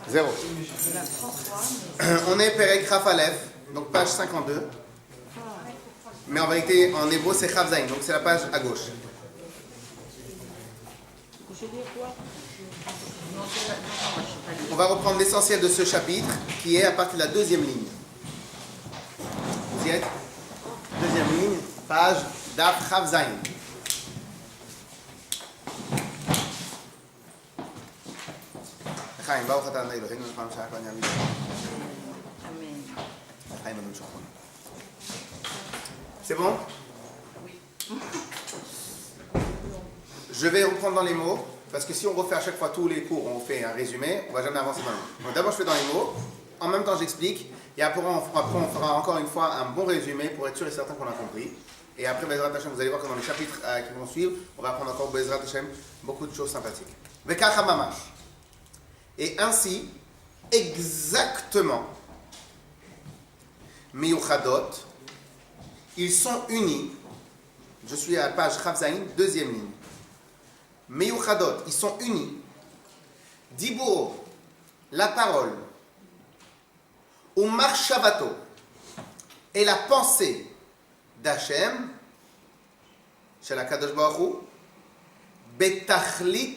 Zéro. On est Perek Raf Aleph, donc page 52. Mais en vérité, en hébreu, c'est Chav Zayin, donc c'est la page à gauche. On va reprendre l'essentiel de ce chapitre, qui est à partir de la deuxième ligne. Vous y êtes? Deuxième ligne, page Daf Chav Zayin. C'est bon? Oui. Je vais reprendre dans les mots, parce que si on refait à chaque fois tous les cours, on fait un résumé, on ne va jamais avancer dans les mots. Donc d'abord je fais dans les mots, en même temps j'explique, et après on fera encore une fois un bon résumé pour être sûr et certain qu'on a compris. Et après Bezrat Hashem, vous allez voir que dans les chapitres qui vont suivre, on va apprendre encore Bezrat Hashem beaucoup de choses sympathiques. Vekacha mamash. Et ainsi, exactement, Miyuchadot, ils sont unis. Je suis à la page Chav Zayin, deuxième ligne. Miyuchadot, ils sont unis. Diburo, la parole. Ou marshavato, et la pensée d'Hachem, chez la Kadosh Baruch Hu, betachlit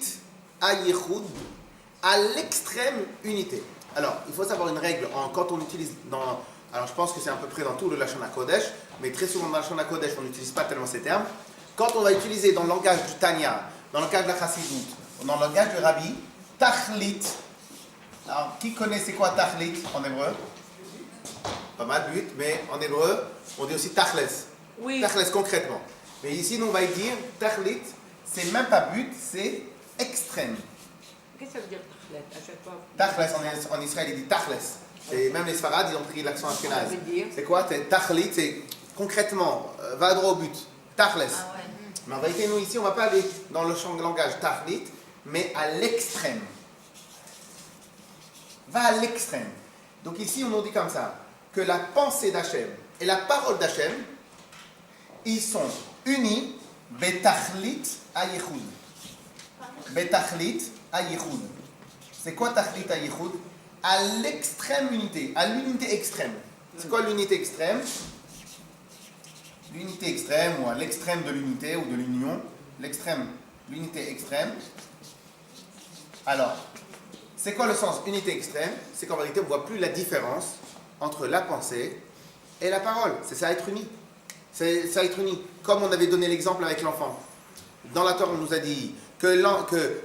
ayichud, à l'extrême unité. Alors, il faut savoir une règle, quand on utilise dans... Alors, je pense que c'est à peu près dans tout le Lashon HaKodesh, mais très souvent dans le Lashon HaKodesh, on n'utilise pas tellement ces termes. Quand on va utiliser dans le langage du Tanya, dans le langage de la Chassidut, dans le langage du Rabbi, tachlit. Alors, qui connaît c'est quoi tachlit en hébreu? Pas mal, but, mais en hébreu, on dit aussi tachles. Oui. Tachles concrètement. Mais ici, nous, on va dire tachlit, c'est même pas but, c'est extrême. Qu'est-ce que ça veut dire tachlet à chaque fois? Tachles, en Israël, il dit tachles. Et même les Sfarades, ils ont pris l'accent ashkénaze. C'est quoi? Tachlit, c'est concrètement, va droit au but. Tachles. Ah ouais. Mais en vérité, nous, ici, on ne va pas aller dans le champ de langage tachlit, mais à l'extrême. Va à l'extrême. Donc ici, on nous dit comme ça, que la pensée d'Hachem et la parole d'Hachem, ils sont unis, betachlit ayichud. Betachlit ayichud. C'est quoi tachlit ayichud? À l'extrême unité, à l'unité extrême. C'est quoi l'unité extrême? L'unité extrême, ou à l'extrême de l'unité, ou de l'union. L'extrême, l'unité extrême. Alors, c'est quoi le sens unité extrême? C'est qu'en vérité, on ne voit plus la différence entre la pensée et la parole. C'est ça être uni. C'est ça être uni. Comme on avait donné l'exemple avec l'enfant. Dans la Torah, on nous a dit que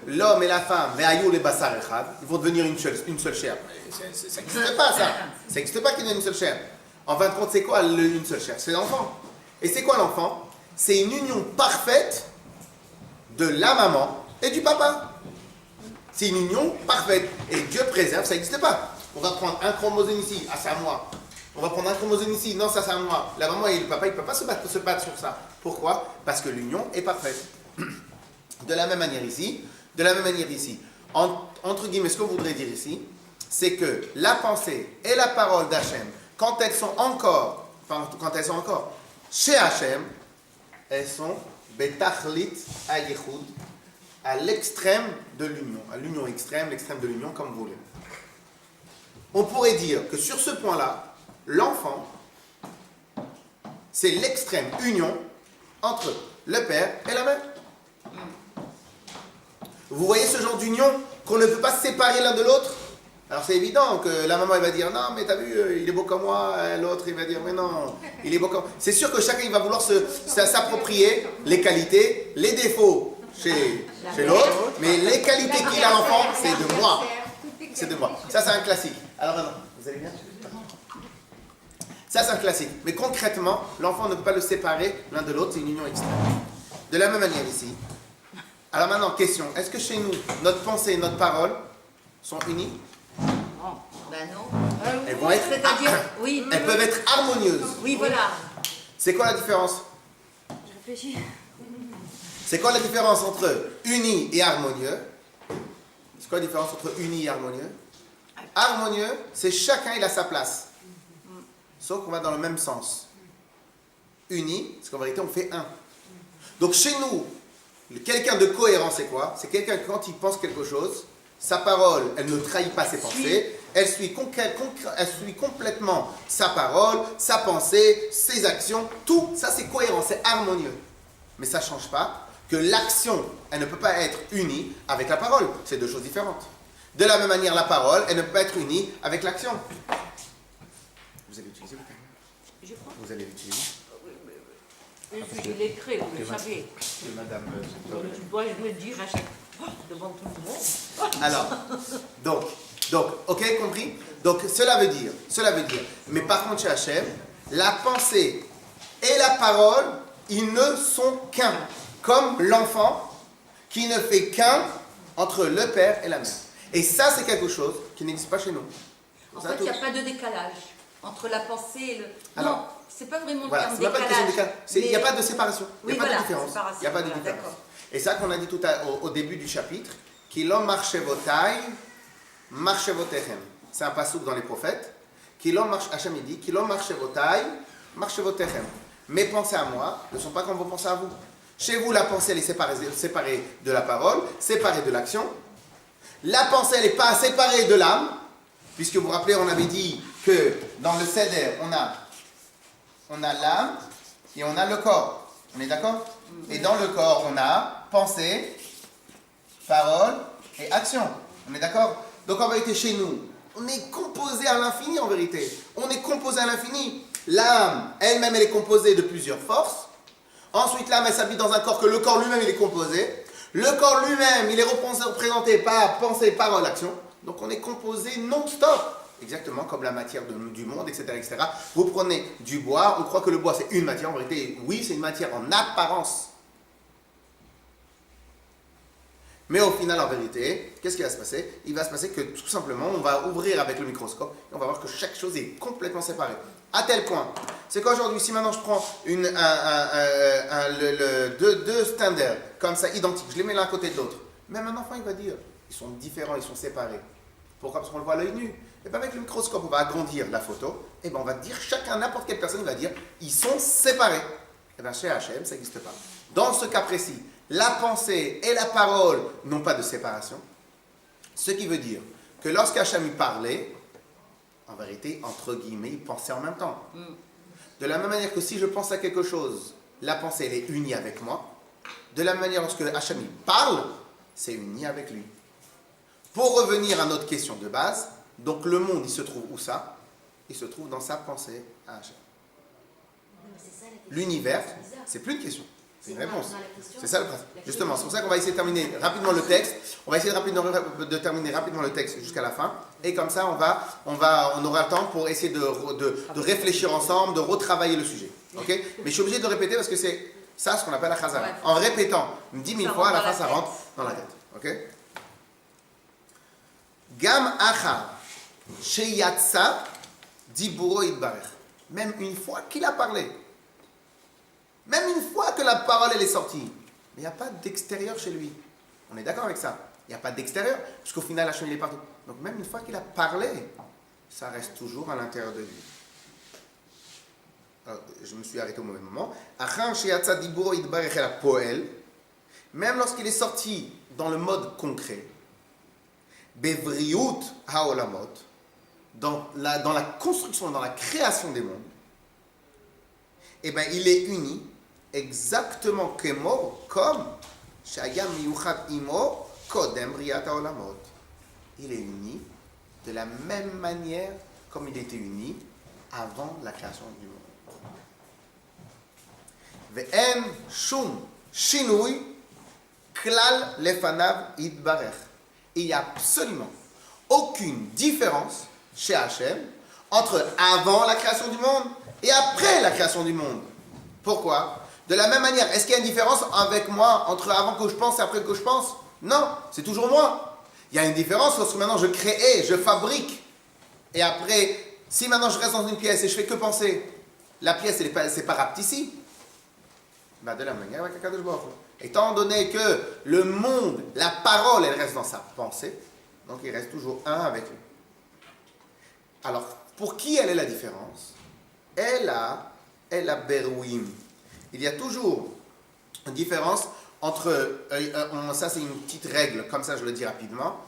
l'homme et la femme, ve'ayu le basar echad, ils vont devenir une seule chair. Ça n'existe pas, ça. Ça n'existe pas qu'il y ait une seule chair. En fin de compte, c'est quoi une seule chair? C'est l'enfant. Et c'est quoi l'enfant? C'est une union parfaite de la maman et du papa. C'est une union parfaite. Et Dieu préserve, ça n'existe pas. On va prendre un chromosome ici, ah c'est à moi. On va prendre un chromosome ici, non ça c'est à moi. La maman et le papa, ils ne peuvent pas se battre sur ça. Pourquoi? Parce que l'union est parfaite. De la même manière ici, entre guillemets, ce qu'on voudrait dire ici, c'est que la pensée et la parole d'Hachem, quand elles sont encore chez Hachem, elles sont betachlit ayichud, à l'extrême de l'union, à l'union extrême, l'extrême de l'union, comme vous voulez. On pourrait dire que sur ce point-là, l'enfant, c'est l'extrême union entre le père et la mère. Vous voyez ce genre d'union qu'on ne peut pas se séparer l'un de l'autre? Alors c'est évident que la maman elle va dire non mais t'as vu il est beau comme moi, l'autre il va dire mais non il est beau comme moi. C'est sûr que chacun il va vouloir s'approprier les qualités, les défauts chez l'autre, mais les qualités qu'il a l'enfant c'est de moi. C'est de moi. Ça c'est un classique. Alors maintenant, vous allez bien? Ça c'est un classique. Mais concrètement, l'enfant ne peut pas le séparer l'un de l'autre, c'est une union extrême. De la même manière ici. Alors maintenant, question, est-ce que chez nous, notre pensée et notre parole sont unies? Non, ben non. Elles vont être, oui, elles peuvent être harmonieuses. Oui, voilà. C'est quoi la différence? Je réfléchis. C'est quoi la différence entre uni et harmonieux? C'est quoi la différence entre uni et harmonieux? Harmonieux, c'est chacun il a sa place. Sauf qu'on va dans le même sens. Uni, c'est qu'en vérité on fait un. Donc chez nous, quelqu'un de cohérent c'est quoi? C'est quelqu'un qui quand il pense quelque chose, Sa parole, elle ne trahit pas ses pensées. Elle suit complètement sa parole, sa pensée, ses actions. Tout ça, c'est cohérent, c'est harmonieux. Mais ça ne change pas que l'action, elle ne peut pas être unie avec la parole. C'est deux choses différentes. De la même manière, la parole, elle ne peut pas être unie avec l'action. Vous avez utilisé le terme? Je crois. Vous allez l'utiliser? Je l'ai écrit, vous le savez. Madame. Tu dois le dire à chaque fois devant tout le monde. Alors, donc, ok, compris? Donc, cela veut dire, mais par contre chez Hachem, la pensée et la parole, ils ne sont qu'un. Comme l'enfant qui ne fait qu'un entre le père et la mère. Et ça, c'est quelque chose qui n'existe pas chez nous. En fait, il n'y a pas de décalage entre la pensée et le... Alors, non, c'est pas vraiment voilà, le c'est pas une question de décalage. Il n'y a pas de séparation. Il Oui, n'y a pas voilà, de différence. Il n'y a pas de voilà, différence. d'accord. Et ça qu'on a dit au début du chapitre, Kilom marchevotai, marchevotechem. C'est un passouk dans les prophètes. Hachem dit, Kilom marchevotai, marchevotechem. Mes pensées à moi ne sont pas comme vos pensées à vous. Chez vous, la pensée elle est séparée de la parole, séparée de l'action. La pensée, elle n'est pas séparée de l'âme, puisque vous vous rappelez, on avait dit que dans le Seder, on a l'âme et on a le corps. On est d'accord? Et dans le corps, on a pensée, parole et action. On est d'accord? Donc en vérité, chez nous, on est composé à l'infini en vérité. On est composé à l'infini. L'âme, elle-même, elle est composée de plusieurs forces. Ensuite, l'âme, elle s'habite dans un corps que le corps lui-même, il est composé. Le corps lui-même, il est représenté par pensée, parole, action. Donc on est composé non-stop. Exactement comme la matière du monde, etc., etc. Vous prenez du bois, on croit que le bois c'est une matière. En vérité, oui, c'est une matière en apparence. Mais au final, en vérité, qu'est-ce qui va se passer? Il va se passer que tout simplement, on va ouvrir avec le microscope et on va voir que chaque chose est complètement séparée. À tel point, c'est qu'aujourd'hui, si maintenant je prends deux standards comme ça, identiques, je les mets l'un à côté de l'autre, même un enfant, il va dire, ils sont différents, ils sont séparés. Pourquoi? Parce qu'on le voit à l'œil nu. Et bien avec le microscope, on va agrandir la photo, et bien on va dire, chacun, n'importe quelle personne va dire, ils sont séparés. Et bien chez Hachem, ça n'existe pas. Dans ce cas précis, la pensée et la parole n'ont pas de séparation. Ce qui veut dire que lorsque Hachem parlait, en vérité, entre guillemets, il pensait en même temps. De la même manière que si je pense à quelque chose, la pensée elle est unie avec moi. De la même manière, lorsque Hachem il parle, c'est uni avec lui. Pour revenir à notre question de base, donc le monde, il se trouve où ça? Il se trouve dans sa pensée à Hachem. L'univers, c'est plus une question, c'est une réponse. C'est ça le principe. Justement, c'est pour ça qu'on va essayer de terminer rapidement le texte. On va essayer de terminer rapidement le texte jusqu'à la fin. Et comme ça, on aura le temps pour essayer de réfléchir ensemble, de retravailler le sujet. Okay? Mais je suis obligé de le répéter parce que c'est ça ce qu'on appelle la chazara. En répétant 10 000 fois, à la fin, ça rentre dans la tête. Okay? Gam achar sheyatsa diburo itbarech. Même une fois qu'il a parlé. Même une fois que la parole elle est sortie. Mais il n'y a pas d'extérieur chez lui. On est d'accord avec ça? Il n'y a pas d'extérieur, puisqu'au final, Hachem il est partout. Donc même une fois qu'il a parlé, ça reste toujours à l'intérieur de lui. Alors, je me suis arrêté au mauvais moment. Achar sheyatsa diburo itbarech el poel. Même lorsqu'il est sorti dans le mode concret, Bevriut haolamot, dans la construction, dans la création des mondes, eh bien, il est uni exactement comme Shayam Miyuchat Imo Kodem Briat haolamot. Il est uni de la même manière comme il était uni avant la création du monde. Ve'en shum shinui klal lefanav itbarech. Il n'y a absolument aucune différence chez Hachem entre avant la création du monde et après la création du monde. Pourquoi? De la même manière, est-ce qu'il y a une différence avec moi entre avant que je pense et après que je pense? Non, c'est toujours moi. Il y a une différence lorsque maintenant je crée, je fabrique. Et après, si maintenant je reste dans une pièce et je fais que penser, la pièce, c'est pas rapetissime. Ben de la même manière avec Akadosh Baruch Hu. Étant donné que le monde, la parole, elle reste dans sa pensée, donc il reste toujours un avec lui. Alors, pour qui elle est la différence? Elle a Berouim. Il y a toujours une différence entre, ça c'est une petite règle, comme ça je le dis rapidement,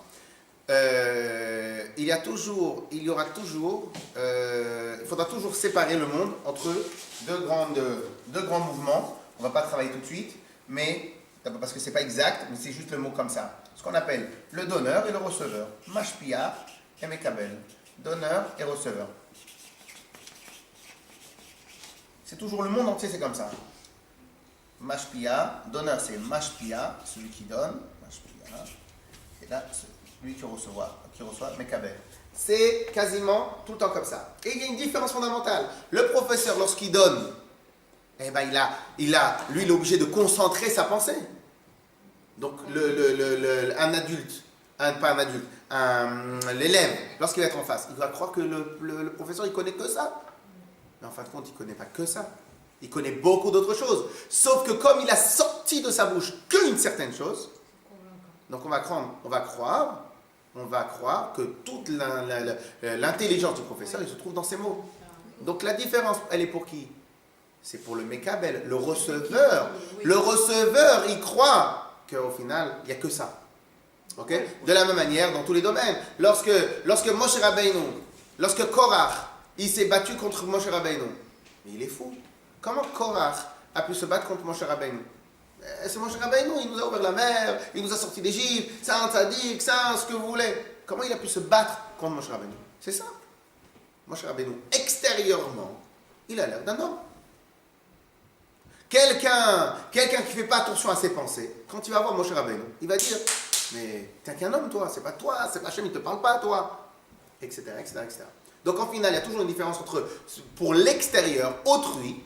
il faudra toujours séparer le monde entre deux grands mouvements. On ne va pas travailler tout de suite, mais parce que c'est pas exact, mais c'est juste le mot comme ça. Ce qu'on appelle le donneur et le receveur. Mashpia et Mekabel. Donneur et receveur. C'est toujours le monde entier, c'est comme ça. Mashpia, donneur c'est Mashpia, celui qui donne. Mashpia. Et là, celui qui reçoit Mekabel. C'est quasiment tout le temps comme ça. Et il y a une différence fondamentale. Le professeur, lorsqu'il donne, eh ben lui, il est obligé de concentrer sa pensée. Donc, un adulte, l'élève, lorsqu'il va être en face, il va croire que le professeur, il connaît que ça. Mais en fin de compte, il ne connaît pas que ça. Il connaît beaucoup d'autres choses. Sauf que comme il a sorti de sa bouche qu'une certaine chose, donc on va croire que toute l'intelligence du professeur, il se trouve dans ses mots. Donc la différence, elle est pour qui? C'est pour le Mekabel, le receveur. Le receveur, il croit qu'au final, il n'y a que ça. Okay? De la même manière, dans tous les domaines. Lorsque Moshe Rabbeinu, lorsque Korach, il s'est battu contre Moshe Rabbeinu, mais il est fou. Comment Korach a pu se battre contre Moshe Rabbeinu? C'est Moshe Rabbeinu, il nous a ouvert la mer, il nous a sorti d'Égypte, c'est un tzaddik, c'est ce que vous voulez. Comment il a pu se battre contre Moshe Rabbeinu? C'est ça. Moshe Rabbeinu, extérieurement, il a l'air d'un homme. Quelqu'un qui ne fait pas attention à ses pensées, quand il va voir Moshe Rabbeinu, il va dire, mais t'es qu'un homme toi, c'est pas toi, c'est pas Hachem, il ne te parle pas toi, etc., etc., etc. Donc en final, il y a toujours une différence entre, pour l'extérieur, autrui,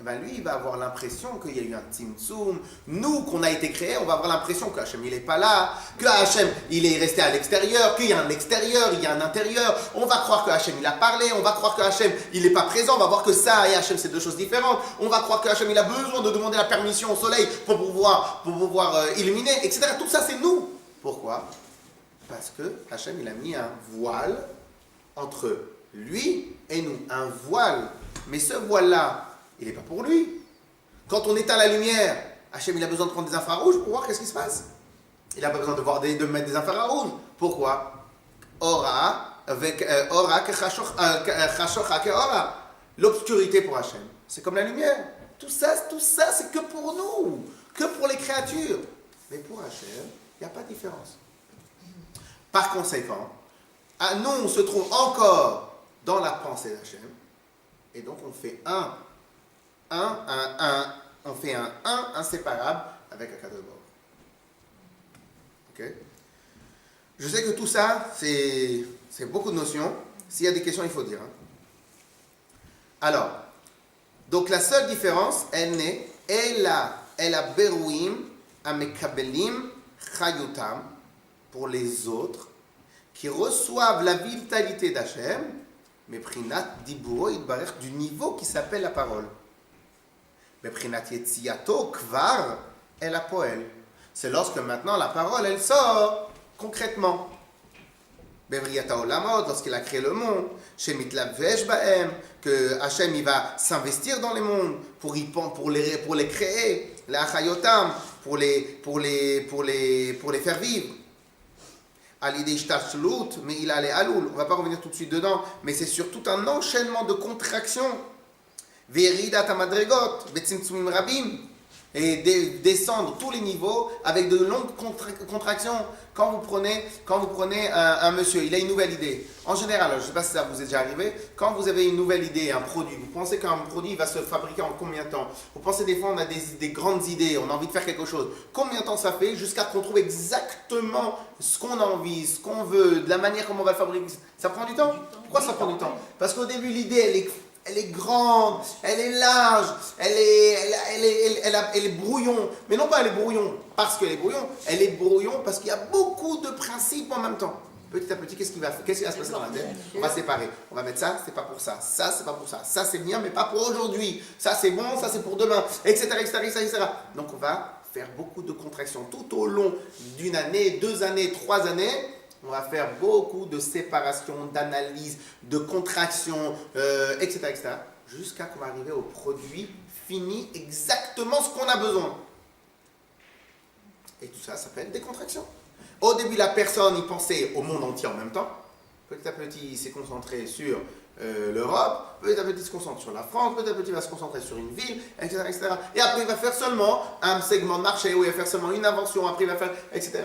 eh ben lui, il va avoir l'impression qu'il y a eu un tzimtzum. Nous, qu'on a été créés, on va avoir l'impression que Hachem, il n'est pas là, que Hachem, il est resté à l'extérieur, qu'il y a un extérieur, il y a un intérieur. On va croire que Hachem, il a parlé, on va croire que Hachem, il n'est pas présent, on va voir que ça et Hachem, c'est deux choses différentes. On va croire que Hachem, il a besoin de demander la permission au soleil pour pouvoir illuminer, etc. Tout ça, c'est nous. Pourquoi? Parce que Hachem, il a mis un voile entre lui et nous. Un voile. Mais ce voile-là, il n'est pas pour lui. Quand on éteint la lumière, Hachem, il a besoin de prendre des infrarouges pour voir qu'est-ce qui se passe. Il n'a pas besoin de mettre des infrarouges. Pourquoi? L'obscurité pour Hachem, c'est comme la lumière. Tout ça, c'est que pour nous, que pour les créatures. Mais pour Hachem, il n'y a pas de différence. Par conséquent, nous, on se trouve encore dans la pensée d'Hachem, et donc on fait un inséparable avec Akadosh Baruch Hu. Ok? Je sais que tout ça, c'est beaucoup de notions. S'il y a des questions, il faut dire. Hein. Alors, donc la seule différence, elle est la beruim amekabelim chayutam, pour les autres, qui reçoivent la vitalité d'Hachem, mais prinat diburo idbarech, du niveau qui s'appelle la parole. Mais prinat yetziato kvar est la poël. C'est lorsque maintenant la parole, elle sort concrètement. Bevriyata olamot, lorsqu'il a créé le monde, shemit lavvesh baem, que Hachem il va s'investir dans les mondes pour les créer, la chayotam, pour les faire vivre. Alidei shtashlut, mais il a les aloul. On ne va pas revenir tout de suite dedans, mais c'est sur tout un enchaînement de contractions. Veridat amadregot, betzimtzumim rabim, et descendre tous les niveaux avec de longues contractions. Quand vous prenez un monsieur, il a une nouvelle idée. En général, je ne sais pas si ça vous est déjà arrivé, quand vous avez une nouvelle idée, un produit, vous pensez qu'un produit va se fabriquer en combien de temps? Vous pensez des fois on a des grandes idées, on a envie de faire quelque chose. Combien de temps ça fait jusqu'à qu'on trouve exactement ce qu'on a envie, ce qu'on veut, de la manière comment on va le fabriquer? Ça prend du temps? Pourquoi ça prend du temps? Parce qu'au début l'idée elle est grande, elle est large, elle est brouillon. Mais non pas elle est brouillon parce qu'elle est brouillon, elle est brouillon parce qu'il y a beaucoup de principes en même temps. Petit à petit, qu'est-ce qui va se passer dans la tête? On va séparer. On va mettre ça, c'est pas pour ça. Ça, c'est pas pour ça. Ça, c'est bien, mais pas pour aujourd'hui. Ça, c'est bon, ça, c'est pour demain, etc., etc., etc. Donc, on va faire beaucoup de contractions tout au long d'une année, 2 années, 3 années. On va faire beaucoup de séparation, d'analyse, de contraction, etc., etc., jusqu'à qu'on va arriver au produit fini, exactement ce qu'on a besoin. Et tout ça s'appelle des contractions. Au début, la personne, il pensait au monde entier en même temps. Petit à petit, il s'est concentré sur l'Europe. Petit à petit, il se concentre sur la France. Petit à petit, il va se concentrer sur une ville, etc., etc. Et après, il va faire seulement un segment de marché, ou il va faire seulement une invention. Après, il va faire, etc.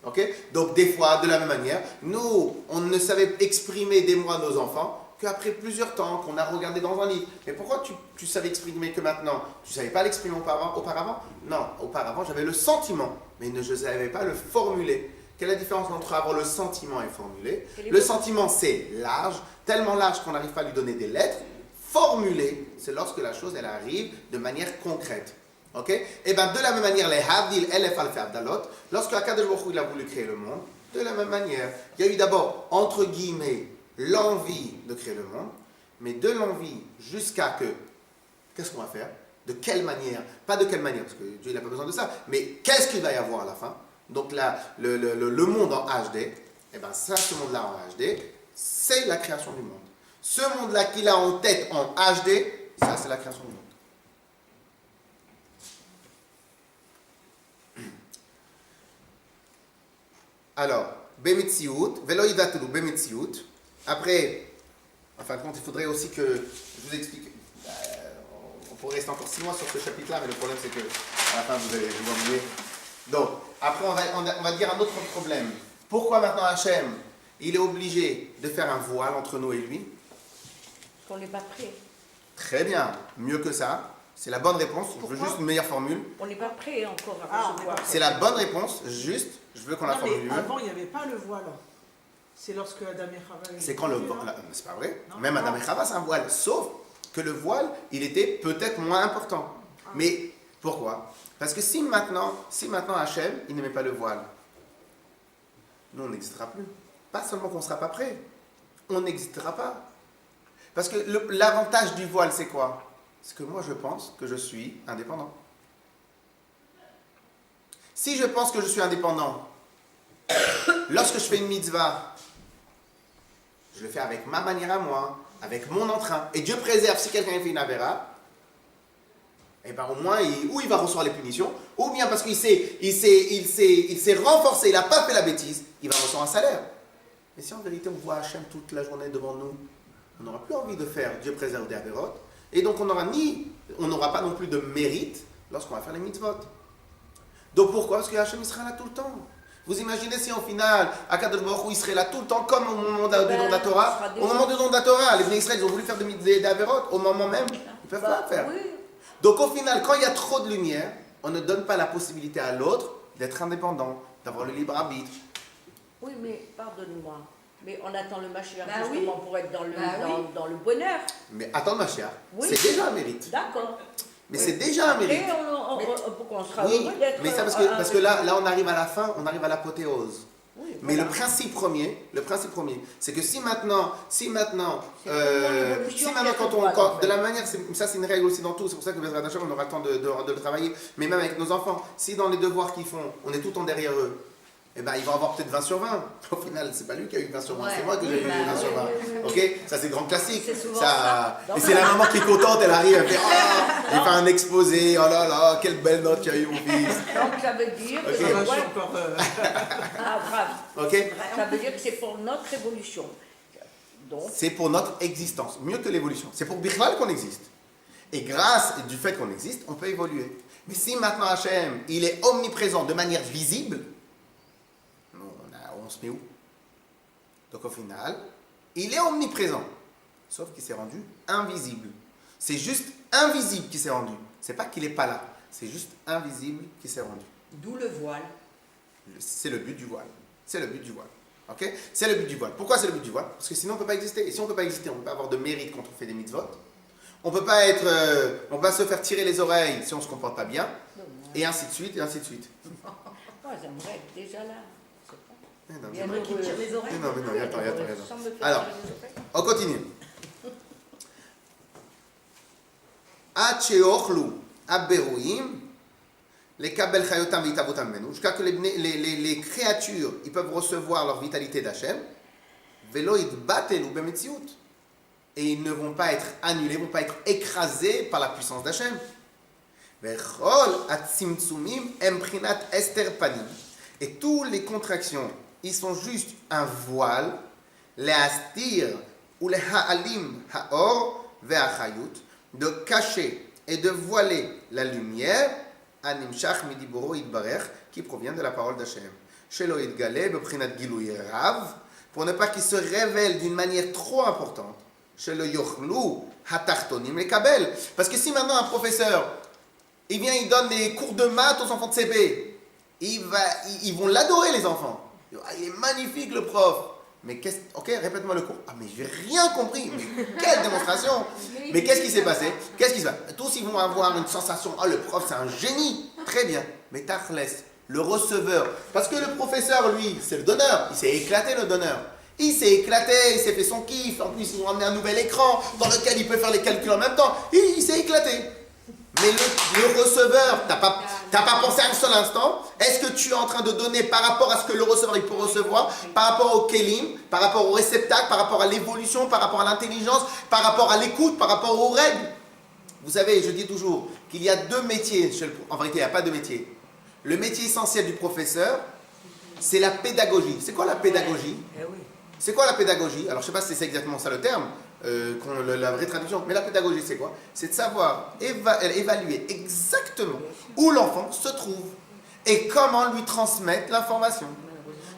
Okay? Donc, des fois, de la même manière, nous, on ne savait exprimer des mots à nos enfants qu'après plusieurs temps, qu'on a regardé dans un livre. Mais pourquoi tu savais exprimer que maintenant? Tu ne savais pas l'exprimer auparavant? Non, auparavant, j'avais le sentiment, mais je ne savais pas le formuler. Quelle est la différence entre avoir le sentiment et formuler? Le sentiment, c'est large, tellement large qu'on n'arrive pas à lui donner des lettres. Formuler, c'est lorsque la chose, elle arrive de manière concrète. Ok? Et bien, de la même manière, les Havdil, Elef, Alf, Abdalot, lorsque Akadosh Baruch Hu, il a voulu créer le monde, de la même manière, il y a eu d'abord, entre guillemets, l'envie de créer le monde, mais de l'envie jusqu'à que, qu'est-ce qu'on va faire? De quelle manière? Pas de quelle manière, parce que Dieu n'a pas besoin de ça, mais qu'est-ce qu'il va y avoir à la fin? Donc là, le monde en HD, et bien ça, ce monde-là en HD, c'est la création du monde. Ce monde-là qu'il a en tête en HD, ça c'est la création du monde. Alors, Bemetsiout, Velo Yidatelu Bemetsiout. Après, en fin de compte, il faudrait aussi que je vous explique. On pourrait rester encore 6 mois sur ce chapitre-là, mais le problème c'est que à la fin vous allez vous ennuyer. Donc, après on va dire un autre problème. Pourquoi maintenant Hachem, il est obligé de faire un voile entre nous et lui? Parce qu'on n'est pas prêt. Très bien, mieux que ça. C'est la bonne réponse. Pourquoi? Je veux juste une meilleure formule. On n'est pas prêt encore à recevoir. C'est la bonne réponse, juste. Je veux qu'on la formule mieux. Avant, il n'y avait pas le voile. C'est lorsque Adam et Chava... C'est quand le voile. C'est pas vrai. Non, Même non. Adam et Chava, c'est un voile. Sauf que le voile, il était peut-être moins important. Mais pourquoi? Parce que si maintenant Hachem, il n'aimait pas le voile, nous, on n'existera plus. Pas seulement qu'on ne sera pas prêt, on n'existera pas. Parce que l'avantage du voile, c'est quoi? C'est que moi, je pense que je suis indépendant. Si je pense que je suis indépendant, lorsque je fais une mitzvah, je le fais avec ma manière à moi, avec mon entrain. Et Dieu préserve si quelqu'un fait une avéra, et bien au moins, ou il va recevoir les punitions, ou bien parce qu'il s'est renforcé, il n'a pas fait la bêtise, il va recevoir un salaire. Mais si en vérité on voit Hachem toute la journée devant nous, on n'aura plus envie de faire Dieu préserve des avérotes, et donc on n'aura pas non plus de mérite lorsqu'on va faire les mitzvot. Donc pourquoi? Parce que Hachem il sera là tout le temps. Vous imaginez si au final, Akadosh Baruch Hu, il serait là tout le temps, comme au moment du don de la Torah. Au moment du don de la Torah, les Bnei Israël, ils ont voulu faire des avérotes, au moment même, ils ne peuvent pas le faire. Oui. Donc au final, quand il y a trop de lumière, on ne donne pas la possibilité à l'autre d'être indépendant, d'avoir le libre arbitre. Oui, mais pardonne-moi. Mais on attend le Mashiach Bah oui. justement pour être dans le, Bah oui. dans le bonheur. Mais attends, ma chère, Oui. c'est déjà un mérite. D'accord. Mais Oui. c'est déjà un mérite. Et pourquoi on sera Oui, heureux d'être... mais ça parce que là on arrive à la fin, on arrive à l'apothéose. Oui, Mais voilà. le principe premier, c'est que si maintenant, de la manière, ça c'est une règle aussi dans tout, c'est pour ça que Bezrat Hashem, on aura le temps de le travailler, mais même avec nos enfants, si dans les devoirs qu'ils font, on est tout le temps derrière eux, eh ben, ils vont avoir peut-être 20 sur 20. Au final, c'est pas lui qui a eu 20 sur 20, c'est moi qui ai eu 20 sur 20. Ok? Ça, c'est grand classique. C'est souvent Ça... ça. Et c'est la maman qui est contente, elle arrive, elle fait elle fait un exposé, oh là là, quelle belle note qu'a eu mon fils. Donc ça veut dire que Ok. c'est Moi, je suis pour- encore... Ah, bravo. Ok? Ça veut dire que c'est pour notre évolution. Donc, C'est pour notre existence, mieux que l'évolution. C'est pour Bichlal qu'on existe. Et grâce du fait qu'on existe, on peut évoluer. Mais si maintenant Hachem, il est omniprésent de manière visible, on se met où? Donc au final, il est omniprésent, sauf qu'il s'est rendu invisible. C'est juste invisible qui s'est rendu. C'est pas qu'il n'est pas là, c'est juste invisible qui s'est rendu. d'où le voile. C'est le but du voile. C'est le but du voile. Ok? C'est le but du voile. Pourquoi c'est le but du voile? Parce que sinon on ne peut pas exister. Et si on ne peut pas exister, on ne peut pas avoir de mérite quand on fait des mitzvot. On ne peut pas on peut se faire tirer les oreilles si on ne se comporte pas bien. Et ainsi de suite, et ainsi de suite. Moi, j'aimerais être déjà là. C'est pas- Mais non, Bien J'aimerais qu'il tire les oreilles. mais non, attends. Sans me faire Alors. tirer les oreilles. On continue. Acheochlu aberouim les kabel chayotam vitavotam menu. Jusqu'à que les créatures ils peuvent recevoir leur vitalité d'Hachem. Velo idbatelu bemetziut. Et ils ne vont pas être annulés, vont pas être écrasés par la puissance d'Hachem. Vechol atzimtzumim emprinat ester panim. Et toutes les contractions, ils sont juste un voile, les astir ou les ha'alim ha'or ve'achayut, de cacher et de voiler la lumière, animshach midiboro idbarech, qui provient de la parole d'Hachem. Shelo idgale beprinat gilui rav, pour ne pas qu'il se révèle d'une manière trop importante. Shelo yochlu hatachtonim lekabel. Parce que si maintenant un professeur, il vient, il donne des cours de maths aux enfants de CP, ils vont l'adorer les enfants. Il est magnifique le prof. Mais ok, répète-moi le cours. Ah, mais j'ai rien compris. Mais quelle démonstration. Mais qu'est-ce qui s'est passé? Qu'est-ce qui se passe? Tous ils vont avoir une sensation. Ah, le prof c'est un génie. Très bien. Mais tachles, le receveur. Parce que le professeur, lui, c'est le donneur. Il s'est éclaté, le donneur. Il s'est éclaté, il s'est fait son kiff. En plus, ils ont amené un nouvel écran dans lequel il peut faire les calculs en même temps. Il s'est éclaté. Mais le receveur, t'as pas pensé un seul instant. Est-ce que tu es en train de donner par rapport à ce que le receveur il peut recevoir, par rapport au kelim, par rapport au réceptacle, par rapport à l'évolution, par rapport à l'intelligence, par rapport à l'écoute, par rapport aux règles? Vous savez, je dis toujours qu'il y a deux métiers. En vérité, il n'y a pas deux métiers. Le métier essentiel du professeur, c'est la pédagogie. C'est quoi la pédagogie? C'est quoi la pédagogie? Alors, je ne sais pas si c'est exactement ça le terme, la vraie traduction, mais la pédagogie, c'est quoi? C'est de savoir évaluer exactement où l'enfant se trouve et comment lui transmettre l'information.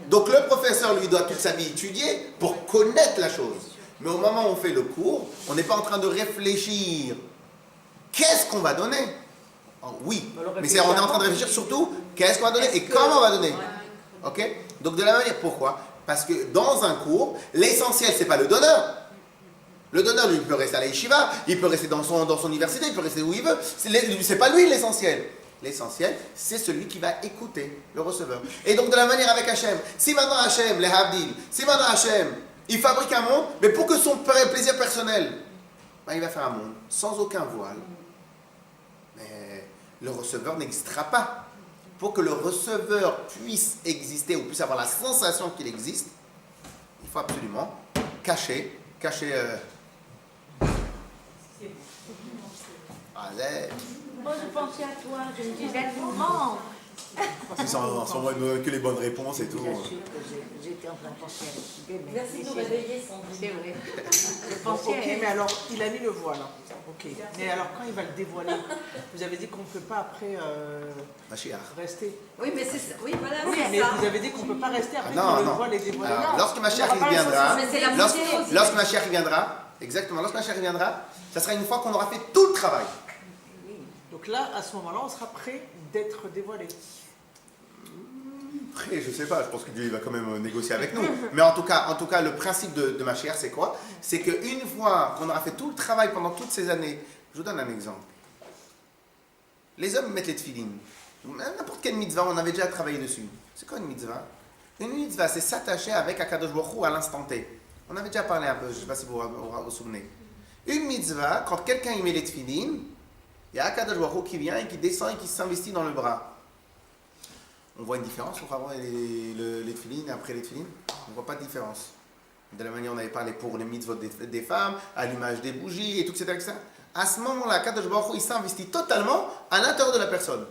Donc, le professeur, lui, doit toute sa vie étudier pour connaître la chose. Mais au moment où on fait le cours, on n'est pas en train de réfléchir. Qu'est-ce qu'on va donner? Oui, mais on est en train de réfléchir surtout qu'est-ce qu'on va donner et comment on va donner. Ok? Donc, de la même manière, pourquoi? Parce que dans un cours, l'essentiel, c'est pas le donneur. Le donneur, lui, il peut rester à la yeshiva, il peut rester dans son université, il peut rester où il veut. C'est pas lui l'essentiel. L'essentiel, c'est celui qui va écouter le receveur. Et donc, de la manière avec Hachem, si maintenant Hachem, les Havdil, si maintenant Hachem, il fabrique un monde, mais pour que son plaisir personnel, il va faire un monde sans aucun voile. Mais le receveur n'existera pas. Pour que le receveur puisse exister ou puisse avoir la sensation qu'il existe, il faut absolument cacher. Allez. Moi, je pensais à toi, je me disais comment. Sans moi que les bonnes réponses et tout. Bien sûr que j'étais en train de penser à l'étudier, mais Merci de nous réveiller, Sandrine. c'est vrai. Je Ok, pensais à elle. mais alors, il a mis le voile. Ok. Mais alors, quand il va le dévoiler, vous avez dit qu'on ne peut pas après Mashiach. rester. Oui, mais c'est ça. Oui, voilà, Oui, c'est mais ça. vous avez dit qu'on ne peut pas rester après Non, que le non. voile est dévoilé. Alors, Non. lorsque Mashiach On n'aura il pas la viendra, Mais c'est la lorsque moitié aussi. Mashiach il viendra, exactement, lorsque Mashiach il viendra, ça sera une fois qu'on aura fait tout le travail. Donc là, à ce moment-là, on sera prêt d'être dévoilé. Après, je sais pas, je pense que Dieu il va quand même négocier avec nous. Mais en tout cas, le principe de Mashiach, c'est quoi? C'est qu'une fois qu'on aura fait tout le travail pendant toutes ces années, je vous donne un exemple. Les hommes mettent les tefilines. N'importe quelle mitzvah, on avait déjà travaillé dessus. C'est quoi une mitzvah? Une mitzvah, c'est s'attacher avec Akadosh Baruch Hu à l'instant T. On avait déjà parlé un peu, je ne sais pas si vous vous souvenez. Une mitzvah, quand quelqu'un y met les tefilines, il y a Akadosh Baruch Hu qui vient et qui descend et qui s'investit dans le bras. On voit une différence entre avant les tefilines et après les tefilines? On ne voit pas de différence. De la manière on avait parlé pour les mitzvot des femmes, allumage des bougies et tout, etc. À ce moment-là, Kadosh Baruch Hu, il s'investit totalement à l'intérieur de la personne.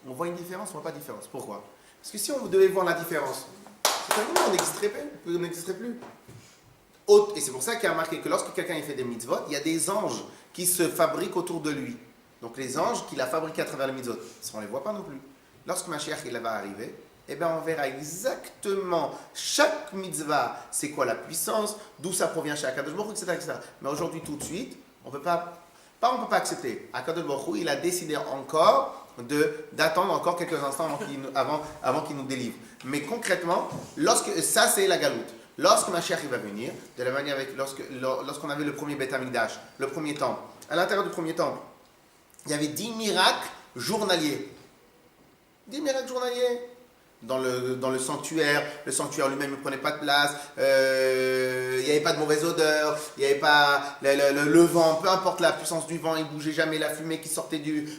On voit une différence, on ne voit pas de différence. Pourquoi? Parce que si on devait voir la différence, totalement, on n'existerait plus. Et c'est pour ça qu'il y a marqué que lorsque quelqu'un fait des mitzvot, il y a des anges qui se fabriquent autour de lui. Donc les anges qu'il a fabriqués à travers les mitzvot, on ne les voit pas non plus. Lorsque Mashiach il va arriver, eh bien on verra exactement chaque mitzvah, c'est quoi la puissance, d'où ça provient chez Akadosh Baruch Hu, etc. Mais aujourd'hui, tout de suite, on ne peut pas accepter. Akadosh Baruch Hu, il a décidé encore d'attendre encore quelques instants avant qu'il nous délivre. Mais concrètement, ça c'est la galoute. Lorsque Mashiach il va venir, de la manière lorsqu'on avait le premier Beth Amikdash, le premier temple, à l'intérieur du premier temple, il y avait 10 miracles journaliers. 10 miracles journaliers. Dans le sanctuaire lui-même ne prenait pas de place, il n'y avait pas de mauvaise odeur, il n'y avait pas le vent, peu importe la puissance du vent, il ne bougeait jamais, la fumée qui sortait du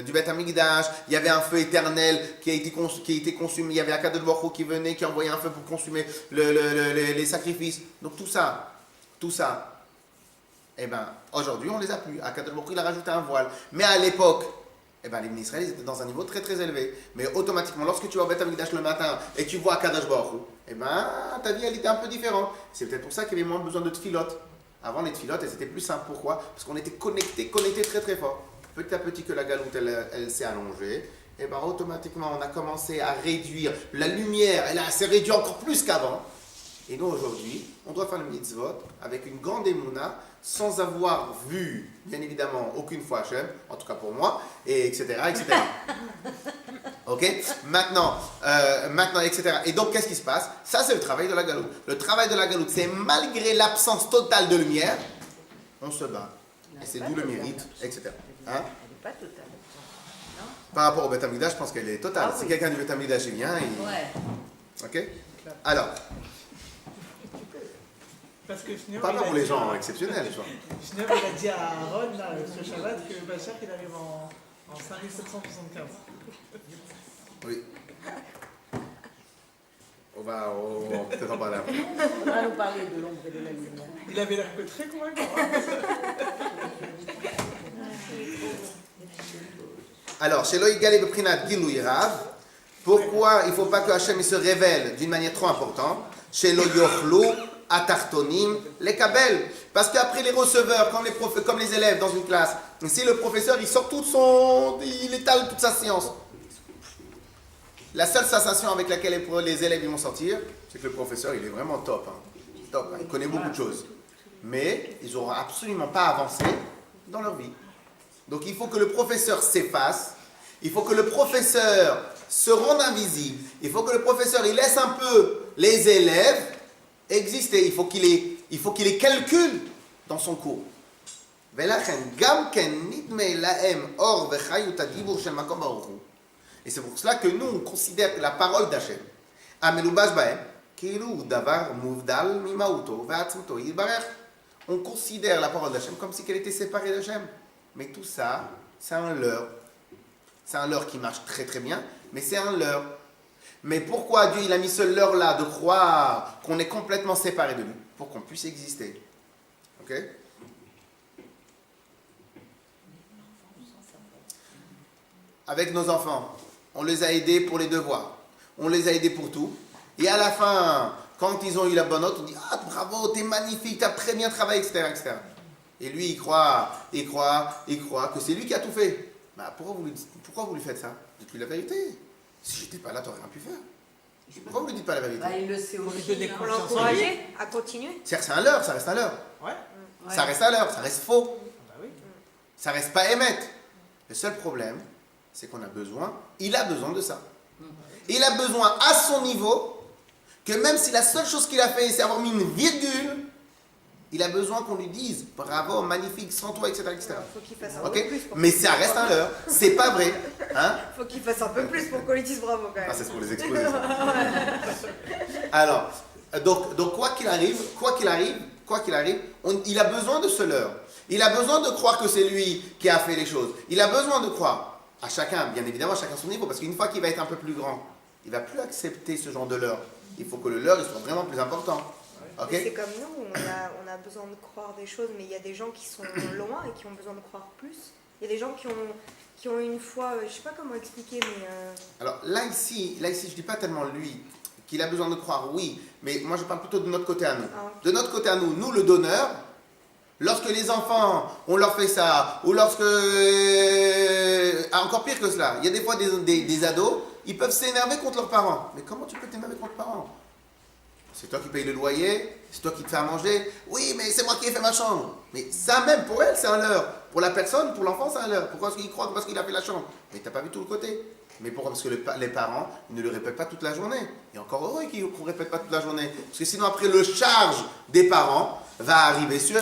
Beth Amikdash, il y avait un feu éternel qui a été consumé, il y avait Akadosh Baruch Hu qui venait, qui envoyait un feu pour consumer les sacrifices. Donc tout ça, eh bien, aujourd'hui on ne les a plus. Akadosh Baruch Hu il a rajouté un voile. Mais à l'époque, eh ben, les Israël, ils étaient dans un niveau très très élevé. Mais automatiquement, lorsque tu vas au Beth Amikdash le matin et que tu vois Kadosh Baruch Hu, eh ben, ta vie, elle était un peu différente. C'est peut-être pour ça qu'il y avait moins besoin de tfilotes. Avant, les tfilotes, elles étaient plus simples. Pourquoi? Parce qu'on était connectés très très fort. Petit à petit que la galoute, elle s'est allongée, et ben, automatiquement, on a commencé à réduire. La lumière, elle s'est réduite encore plus qu'avant. Et nous, aujourd'hui, on doit faire le mitzvot avec une grande émouna, sans avoir vu, bien évidemment, aucune fois Hachem, en tout cas pour moi, et etc., etc. Ok? Maintenant, etc. Et donc, qu'est-ce qui se passe? Ça, c'est le travail de la galoute. Le travail de la galoute, c'est malgré l'absence totale de lumière, on se bat. Et c'est d'où le mérite, etc. Hein? Elle n'est pas totale. Par rapport au Beth Amikdash, je pense qu'elle est totale. Ah, Si oui. quelqu'un du Beth Amikdash vient, il... Ouais. Ok? Alors, Parce que Schneer, pas il a pour les dit gens à- exceptionnels, tu vois. Schneer, il a dit à Aaron, là, ce Shabbat, que Bachar, il arrive en 5775. Oui. On va peut-être en parler après. On va nous parler de l'ombre et de la lumière. Il avait l'air que très convaincant. Hein. Alors, chez Loïgal et Beprinat Gilou Rav, pourquoi il ne faut pas que Hachem il se révèle d'une manière trop importante? Chez Loïochlou, Atartonim, les Kabel. Parce qu'après les receveurs, comme les élèves dans une classe, si le professeur il sort il étale toute sa science. La seule sensation avec laquelle les élèves ils vont sortir, c'est que le professeur il est vraiment top. Hein. Top, hein. Il connaît beaucoup de choses. Mais ils n'auront absolument pas avancé dans leur vie. Donc il faut que le professeur s'efface, il faut que le professeur se rende invisible, il faut que le professeur il laisse un peu les élèves exister, il faut qu'il les calcule dans son cours. Et c'est pour cela que nous on considère que la parole d'Hachem, on considère la parole d'Hachem comme si elle était séparée d'Hachem. Mais tout ça, c'est un leurre. C'est un leurre qui marche très très bien, mais c'est un leurre. Mais pourquoi Dieu il a mis ce leurre-là de croire qu'on est complètement séparé de lui? Pour qu'on puisse exister. Ok? Avec nos enfants, on les a aidés pour les devoirs. On les a aidés pour tout. Et à la fin, quand ils ont eu la bonne note, on dit « Ah, bravo, t'es magnifique, t'as très bien travaillé, etc. etc. » Et lui, il croit que c'est lui qui a tout fait. Bah, pourquoi vous lui faites ça? Dites-lui la vérité. Si j'étais pas là, t'aurais rien pu faire. Pourquoi vous ne lui dites pas la vérité? Bah, il le sait Pour lui aussi. donner hein. confiance en lui. Encourager à continuer. C'est un leurre, ça reste un leurre. Ouais. Ouais. Ça reste un leurre, ça reste faux. Bah oui. Ça reste pas émettre. Le seul problème, c'est qu'on a besoin, il a besoin de ça. Il a besoin à son niveau, que même si la seule chose qu'il a fait, c'est avoir mis une virgule, il a besoin qu'on lui dise bravo, magnifique, sans toi, etc. etc. Faut qu'il fasse un Ok? peu plus. Mais ça reste un leurre, c'est pas vrai. Hein? Faut qu'il fasse un peu plus pour qu'on lui dise bravo quand Ah, même. c'est pour les exposer ça. Alors, donc quoi qu'il arrive, il a besoin de ce leurre. Il a besoin de croire que c'est lui qui a fait les choses. Il a besoin de croire. À chacun, bien évidemment, à chacun son niveau, parce qu'une fois qu'il va être un peu plus grand, il va plus accepter ce genre de leurre. Il faut que le leurre il soit vraiment plus important. Ok? Mais c'est comme nous, on a besoin de croire des choses, mais il y a des gens qui sont loin et qui ont besoin de croire plus. Il y a des gens qui ont une foi, je sais pas comment expliquer, mais Alors là ici, je dis pas tellement lui qu'il a besoin de croire, oui, mais moi je parle plutôt de notre côté à nous. Ah. De notre côté à nous le donneur, lorsque les enfants, on leur fait ça, ou lorsque... encore pire que cela, il y a des fois des ados, ils peuvent s'énerver contre leurs parents. Mais comment tu peux t'énerver contre tes parents? C'est toi qui payes le loyer, c'est toi qui te fais à manger. Oui, mais c'est moi qui ai fait ma chambre. Mais ça même, pour elle, c'est un leurre. Pour la personne, pour l'enfant, c'est un leurre. Pourquoi est-ce qu'il croit que parce qu'il a fait la chambre? Mais t'as pas vu tout le côté. Mais pourquoi? Parce que les parents ils ne le répètent pas toute la journée. Et encore heureux qu'on ne répète pas toute la journée. Parce que sinon, après, le charge des parents va arriver sur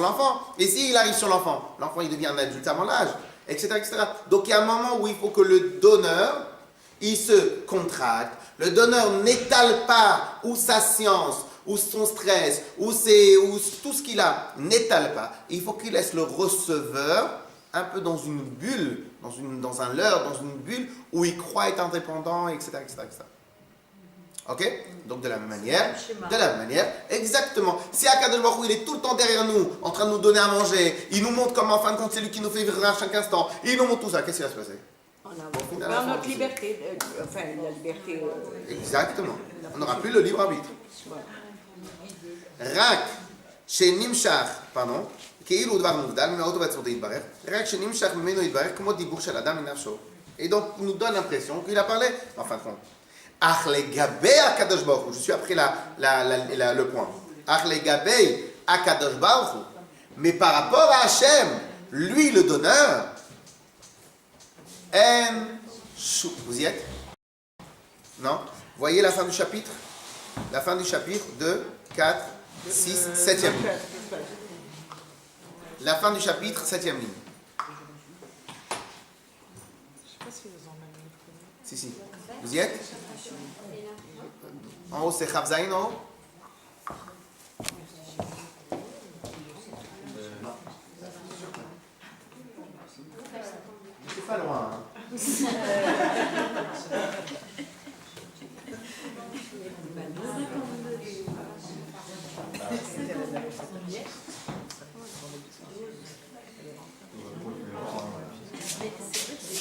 l'enfant. Et s'il arrive sur l'enfant, l'enfant, il devient un adulte avant l'âge, etc., etc. Donc, il y a un moment où il faut que le donneur, il se contracte. Le donneur n'étale pas ou sa science, ou son stress, ou tout ce qu'il a, n'étale pas. Il faut qu'il laisse le receveur un peu dans une bulle, dans un leurre, dans une bulle où il croit être indépendant, etc., etc., etc. Ok? Donc de la même manière, Schéma. de la même manière, exactement. Si Akadosh Baruch Hu, il est tout le temps derrière nous, en train de nous donner à manger, il nous montre comment en fin de compte c'est lui qui nous fait vivre à chaque instant, il nous montre tout ça, qu'est-ce qui va se passer? On final, a à la fin, notre on liberté, enfin la liberté. Exactement. On n'aura plus le libre arbitre. Voilà. רק שנמשך, pardon, כאילו הוא דבר מובדל, מהאוטו בעצמותו יתברך, רק שנמשך ממנו יתברך כמו דיבור של אדם מנפשו. Et donc, il nous donne l'impression qu'il a parlé, en fin de compte. אך לגבי הקדוש ברוך הוא, je suis après le point. אך לגבי הקדוש ברוך הוא, mais par rapport à Hachem, lui le donneur, en chou. Vous y êtes? Non? Voyez la fin du chapitre? La fin du chapitre 2, 4, 6, 7e ligne. La fin du chapitre, 7e ligne. Je sais pas si vous en avez une. Si, si. Vous y êtes? En haut, c'est Chavzaïn en haut? C'est pas loin. Hein.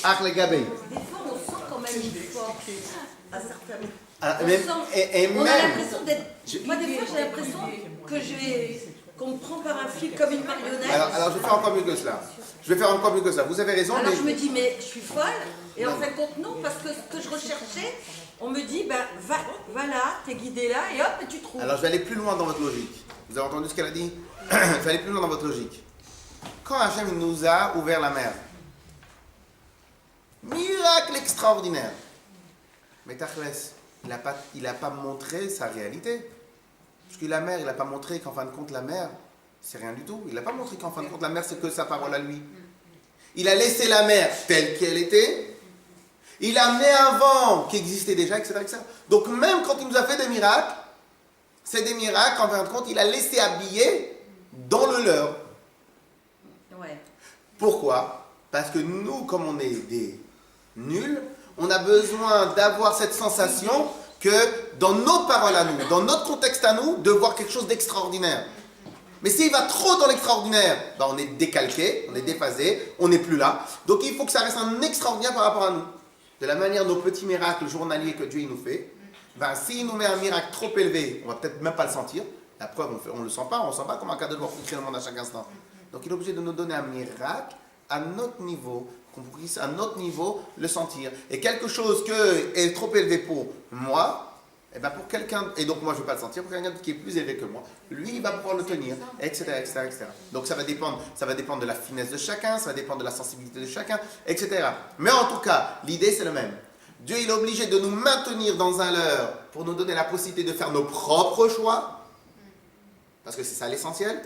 Ach les gabé. Des fois, on sent quand même une force à certains. Ah, On même- sent- et on a même, l'impression d'être. Moi, des fois, j'ai l'impression qu'on me prend par un fil comme une marionnette. alors, je vais faire encore mieux que cela. Je vais faire encore mieux que cela. Vous avez raison, Alors mais je me dis, mais je suis folle. Et en fin de compte, non, parce que ce que je recherchais, on me dit, ben va là, t'es guidé là, et hop, et tu trouves. alors je vais aller plus loin dans votre logique. Vous avez entendu ce qu'elle a dit? Je vais aller plus loin dans votre logique. Quand Hachem nous a ouvert la mer, miracle extraordinaire. Mais Tachles, il n'a pas montré sa réalité. Parce que la mer, il n'a pas montré qu'en fin de compte, la mer, c'est rien du tout. Il n'a pas montré qu'en fin de compte, la mer, c'est que sa parole à lui. Il a laissé la mer telle qu'elle était. Il a amené un vent qui existait déjà, etc., etc. Donc même quand il nous a fait des miracles, c'est des miracles, en fin de compte, il a laissé habiller dans le leur. Ouais. Pourquoi? Parce que nous, comme on est des nuls, on a besoin d'avoir cette sensation que dans nos paroles à nous, dans notre contexte à nous, de voir quelque chose d'extraordinaire. Mais s'il va trop dans l'extraordinaire, ben on est décalqué, on est déphasé, on n'est plus là. Donc il faut que ça reste un extraordinaire par rapport à nous. De la manière, nos petits miracles journaliers que Dieu il nous fait, ben, s'il nous met un miracle trop élevé, on va peut-être même pas le sentir. La preuve, on ne le sent pas, on ne sent pas comme un cadeau de voir créer le monde à chaque instant. Donc il est obligé de nous donner un miracle à notre niveau, qu'on puisse à notre niveau le sentir. Et quelque chose qui est trop élevé pour moi, et ben pour quelqu'un, et donc moi je ne vais pas le sentir, pour quelqu'un qui est plus élevé que moi, lui il va pouvoir le tenir, etc., etc., etc. Donc ça va dépendre de la finesse de chacun, ça va dépendre de la sensibilité de chacun, etc. Mais en tout cas, l'idée c'est le même. Dieu il est obligé de nous maintenir dans un leurre pour nous donner la possibilité de faire nos propres choix, parce que c'est ça l'essentiel.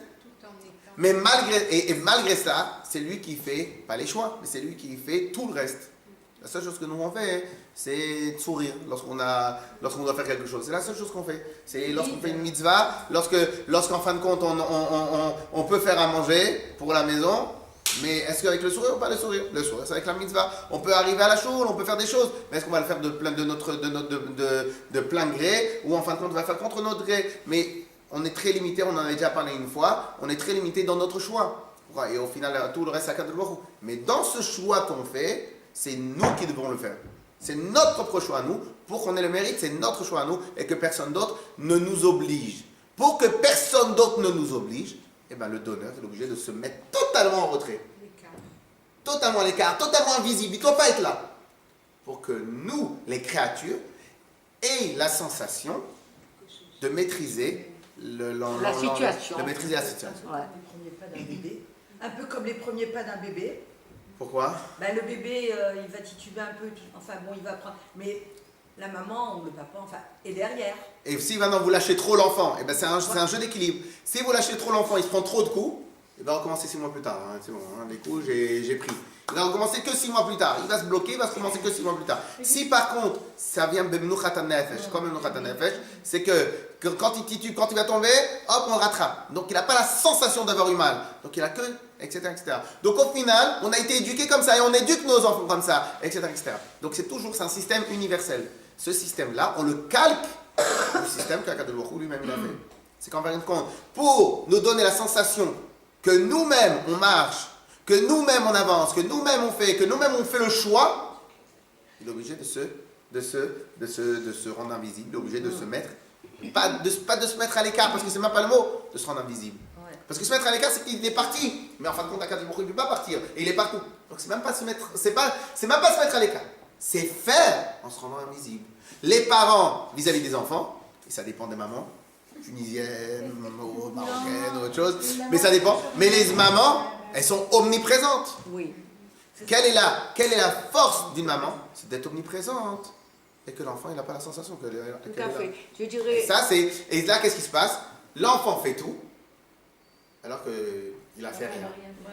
Mais malgré ça, c'est lui qui fait, pas les choix, mais c'est lui qui fait tout le reste. La seule chose que nous on fait, c'est de sourire lorsqu'on doit faire quelque chose. C'est la seule chose qu'on fait. C'est lorsqu'on fait une mitzvah, lorsqu'en fin de compte on peut faire à manger pour la maison, mais est-ce qu'avec le sourire ou pas le sourire? Le sourire, c'est avec la mitzvah. On peut arriver à la choule, on peut faire des choses, mais est-ce qu'on va le faire de plein gré, ou en fin de compte on va faire contre notre gré? Mais on est très limité, on en a déjà parlé une fois, on est très limité dans notre choix. Et au final, tout le reste, c'est à Kadosh Baruch Hu. Mais dans ce choix qu'on fait, c'est nous qui devons le faire. C'est notre propre choix à nous. Pour qu'on ait le mérite, c'est notre choix à nous et que personne d'autre ne nous oblige. Pour que personne d'autre ne nous oblige, eh ben, le donneur est obligé de se mettre totalement en retrait. Totalement à l'écart, totalement invisible. Il ne doit pas être là. Pour que nous, les créatures, ayons la sensation de maîtriser La situation. De maîtriser la situation. Ouais. Les premiers pas d'un bébé. Un peu comme les premiers pas d'un bébé. Pourquoi? Ben, le bébé, il va tituber un peu, enfin bon, il va prendre. Mais la maman ou le papa, enfin, est derrière. Et si maintenant vous lâchez trop l'enfant, eh ben c'est un jeu d'équilibre. Si vous lâchez trop l'enfant, il se prend trop de coups, il va recommencer 6 mois plus tard. Hein, c'est bon, hein, les coups, j'ai pris. Il va recommencer que 6 mois plus tard. Il va se bloquer, il va se commencer que 6 mois plus tard. Si par contre, ça vient de Menuchat Nefesh, comme Menuchat Nefesh, c'est que quand il titube, quand il va tomber, hop, on le rattrape. Donc il n'a pas la sensation d'avoir eu mal. Donc il a que, etc., etc. Donc au final, on a été éduqués comme ça et on éduque nos enfants comme ça, etc., etc. Donc c'est un système universel. Ce système-là, on le calque du système qu'Akadosh Baruch Hu lui-même il a fait. C'est qu'en fin de compte, pour nous donner la sensation que nous-mêmes on marche, que nous-mêmes on avance, que nous-mêmes on fait, que nous-mêmes on fait le choix, il est obligé de se rendre invisible, il est obligé de se mettre, pas de se mettre à l'écart, parce que c'est même pas le mot, de se rendre invisible. Parce que se mettre à l'écart, c'est qu'il est parti. Mais en fin de compte, Akadosh Baruch Hu, il ne peut pas partir. Et il est partout. Donc c'est même pas se mettre, c'est même pas se mettre à l'écart. C'est faire en se rendant invisible. Les parents vis-à-vis des enfants, et ça dépend des mamans, tunisiennes, ou marocaines, ou autre chose, mais ça dépend. Mais les mamans, elles sont omniprésentes. Oui. Quelle est la force d'une maman? C'est d'être omniprésente. Et que l'enfant, il n'a pas la sensation qu'elle est là. Tout à fait. Je dirais. Et là, qu'est-ce qui se passe? L'enfant fait tout, alors qu'il a fait rien.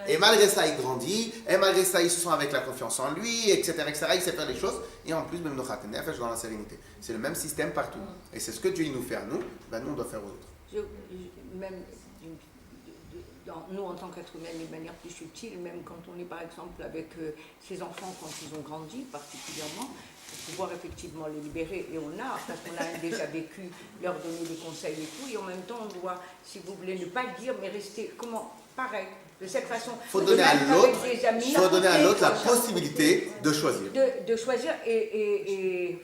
Et malgré ça, il grandit, et malgré ça, il se sent avec la confiance en lui, etc., etc. Il sait faire les choses, et en plus, même nos khatenef, dans la sérénité. C'est le même système partout. Et c'est ce que Dieu il nous fait à nous, ben nous, on doit faire aux autres. Même nous, en tant qu'êtres humains, d'une manière plus subtile, même quand on est par exemple avec ses enfants quand ils ont grandi, particulièrement, pour pouvoir effectivement les libérer, et parce qu'on a déjà vécu, leur donner des conseils et tout, et en même temps, on doit, si vous voulez, ne pas dire, mais rester, pareil, de cette façon. Il faut donner à l'autre la possibilité de choisir. De choisir, et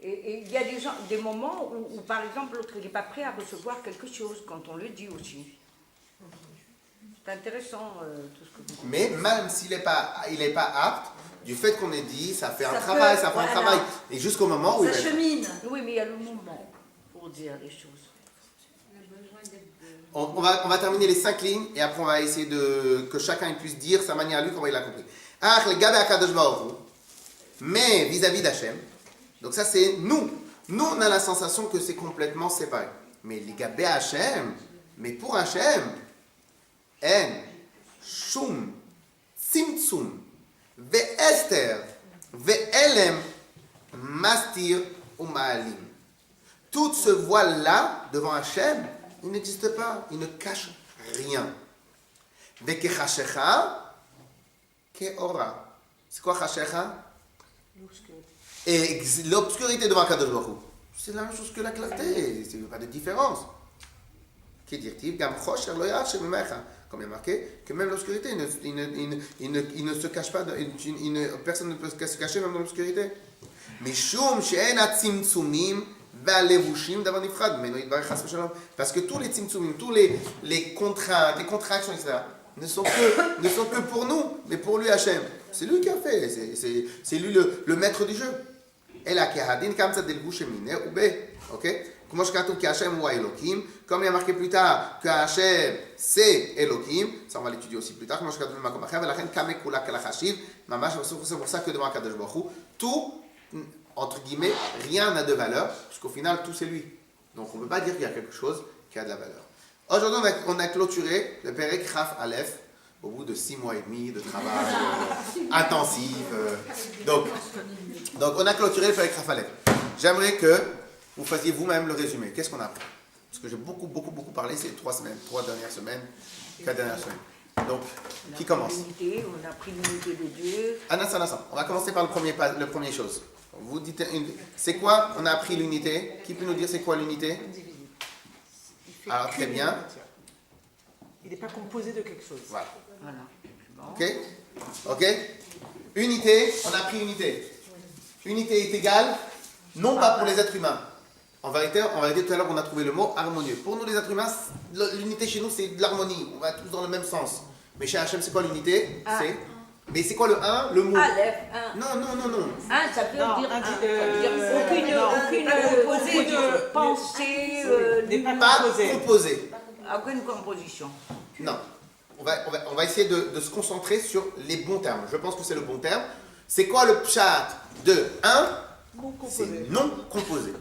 il y a des moments où, par exemple, l'autre n'est pas prêt à recevoir quelque chose, quand on le dit aussi. C'est intéressant tout ce que vous dites. Mais même s'il n'est pas apte, du fait qu'on ait dit, ça fait un travail. Et jusqu'au moment où ça chemine. Oui, mais il y a le moment pour dire les choses. On va terminer les 5 lignes et après on va essayer que chacun puisse dire sa manière à lui comment il a compris. Mais vis-à-vis d'Hachem, donc ça c'est nous. Nous on a la sensation que c'est complètement séparé. Mais les gabé Hachem, mais pour Hachem, en shum tzimtzum ve'ester ve'elem mastir u'ma'alim. Tout ce voile-là devant Hachem, il n'existe pas, il ne cache rien. Ve'kechashecha ke'ora. C'est quoi chashecha? Et l'obscurité devant Kadosh Baruch Hu, c'est la même chose que la clarté, il n'y a pas de différence. Qui dit-il? Gam chosher lo yachshem mimecha. Comme il y a marqué, que même l'obscurité, il ne se cache pas, personne ne peut se cacher même dans l'obscurité. Mishum she'en hatzimtzumim ve'alevushim davar nifrad meno yitbarech chas v'shalom. Parce que tous les tzimtzumim, tous les contraintes, les contractions, etc., ne sont que pour nous, mais pour lui Hachem. C'est lui qui a fait, c'est lui le maître du jeu. Et là, ok? Comme il y a marqué plus tard que Hachem c'est Elohim, ça on va l'étudier aussi plus tard. C'est pour ça que devant Kadosh Baruch Hu, tout, entre guillemets, rien n'a de valeur, puisqu'au final tout c'est lui. Donc on ne peut pas dire qu'il y a quelque chose qui a de la valeur. Aujourd'hui on a clôturé le Perek Chaf Aleph au bout de 6 mois et demi de travail intensif. Donc on a clôturé le Perek Chaf Aleph. J'aimerais que vous fassiez vous-même le résumé. Qu'est-ce qu'on a appris? Parce que j'ai beaucoup parlé ces 3 dernières semaines, 4 dernières semaines. Donc, qui commence? On a pris l'unité de Dieu. Anassan. On va commencer par le premier chose. Vous dites, c'est quoi? On a appris l'unité. Qui peut nous dire c'est quoi l'unité? Alors, très bien. Il n'est pas composé de quelque chose. Voilà. Bon. Ok. Unité, on a appris unité. Unité est égale, non pas pour les êtres humains. En vérité, tout à l'heure, on a trouvé le mot harmonieux. Pour nous, les êtres humains, l'unité chez nous, c'est de l'harmonie. On va tous dans le même sens. Mais chez Hachem, c'est quoi l'unité? Mais c'est quoi le 1? Le mot. Aleph, 1. Non. 1, ça veut dire 1. Ça veut dire aucune pensée. Pas composé. Aucune composition. Non. On va essayer de se concentrer sur les bons termes. Je pense que c'est le bon terme. C'est quoi le pshat de 1? C'est non composé.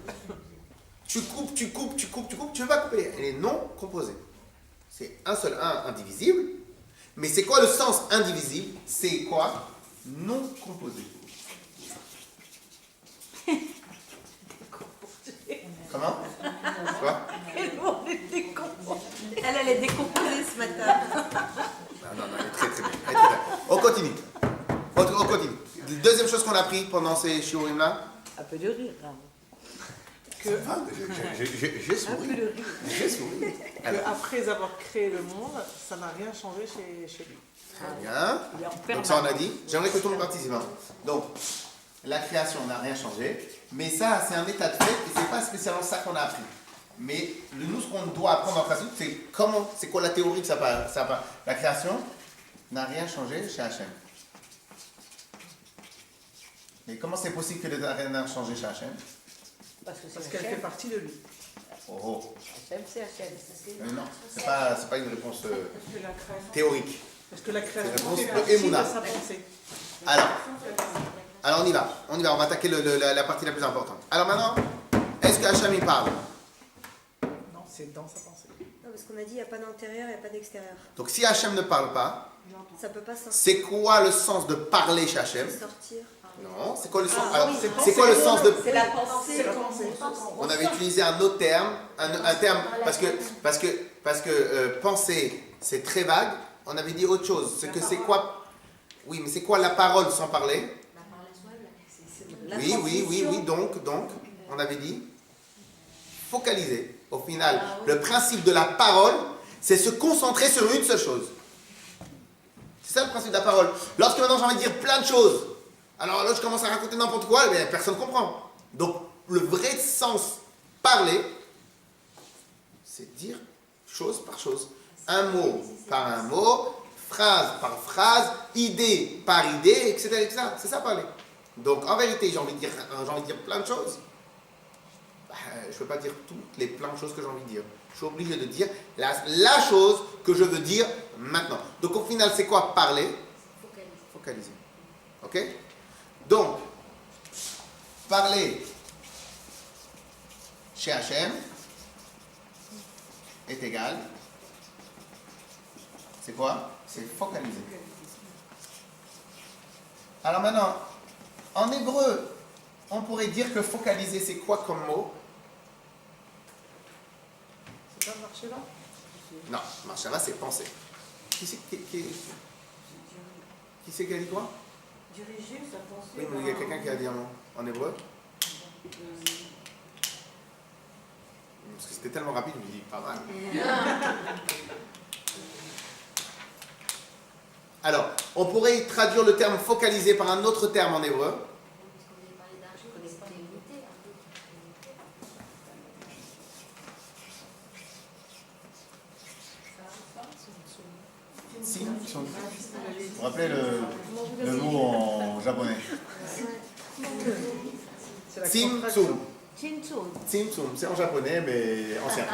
Tu coupes, tu ne veux pas couper. Elle est non composée. C'est un seul 1 indivisible. Mais c'est quoi le sens indivisible? C'est quoi? Non composé. Comment? Quoi? Elle est décomposée ce matin. Non, elle est très bien. On continue. Deuxième chose qu'on a appris pendant ces shiurim là. Un peu de rire. Hein. que, Je souris. Je souris. Alors, après avoir créé le monde, ça n'a rien changé chez lui. très bien. Il est en Donc permanence. ça on a dit. J'aimerais que tout le monde participe. Hein. Donc, la création n'a rien changé. Mais ça, c'est un état de fait et c'est pas spécialement ça qu'on a appris. Mais nous, ce qu'on doit apprendre en principe, c'est comment, c'est quoi la théorie que ça parle. La création n'a rien changé chez Hachem. Mais comment c'est possible que rien n'a changé chez Hachem? Parce que Parce c'est qu'elle fait Hachem. partie de lui. Oh, oh. Hachem, c'est Hachem. Non, c'est pas une réponse théorique. Parce que la création C'est la réponse fait de partie de Emouna. sa pensée. Alors on y va. On va attaquer la partie la plus importante. Alors maintenant, est-ce que Hachem il parle? Non, c'est dans sa pensée. Non, parce qu'on a dit il n'y a pas d'intérieur, il n'y a pas d'extérieur. Donc si Hachem ne parle pas, Ça peut pas sortir. c'est quoi le sens de parler chez Hachem? Sortir. Non, c'est quoi le sens? Ah, Alors, oui, c'est quoi le sens de... C'est la pensée. C'est la pensée. On avait utilisé un autre terme, un terme, parce que penser, c'est très vague. On avait dit autre chose. C'est que c'est quoi? Oui, mais c'est quoi la parole sans parler? Oui. Donc, on avait dit focaliser. Au final, le principe de la parole, c'est se concentrer sur une seule chose. C'est ça le principe de la parole. Lorsque maintenant j'ai envie de dire plein de choses, alors là je commence à raconter n'importe quoi, mais personne ne comprend. Donc le vrai sens parler, c'est dire chose par chose. Un mot par un mot, phrase par phrase, idée par idée, etc. C'est ça parler. Donc en vérité, j'ai envie de dire plein de choses. Je ne peux pas dire toutes les plein de choses que j'ai envie de dire. Je suis obligé de dire la chose que je veux dire maintenant. Donc au final, c'est quoi parler? Focaliser. Ok? Donc, parler chez Hachem est égal. C'est quoi? C'est focaliser. Alors maintenant, en hébreu, on pourrait dire que focaliser, c'est quoi comme mot? C'est pas marché là? Non, marshava, c'est penser. Qui c'est qui a dit quoi? Diriger sa pensée. Oui, mais il y a quelqu'un qui a dit un mot en hébreu. Parce que c'était tellement rapide, je me dis pas mal. Alors, on pourrait traduire le terme focaliser par un autre terme en hébreu. Vous vous rappelez le mot en japonais? C'est la Tzimtzum. contraction. Chinchun. Tzimtzum, c'est en japonais, mais ancien.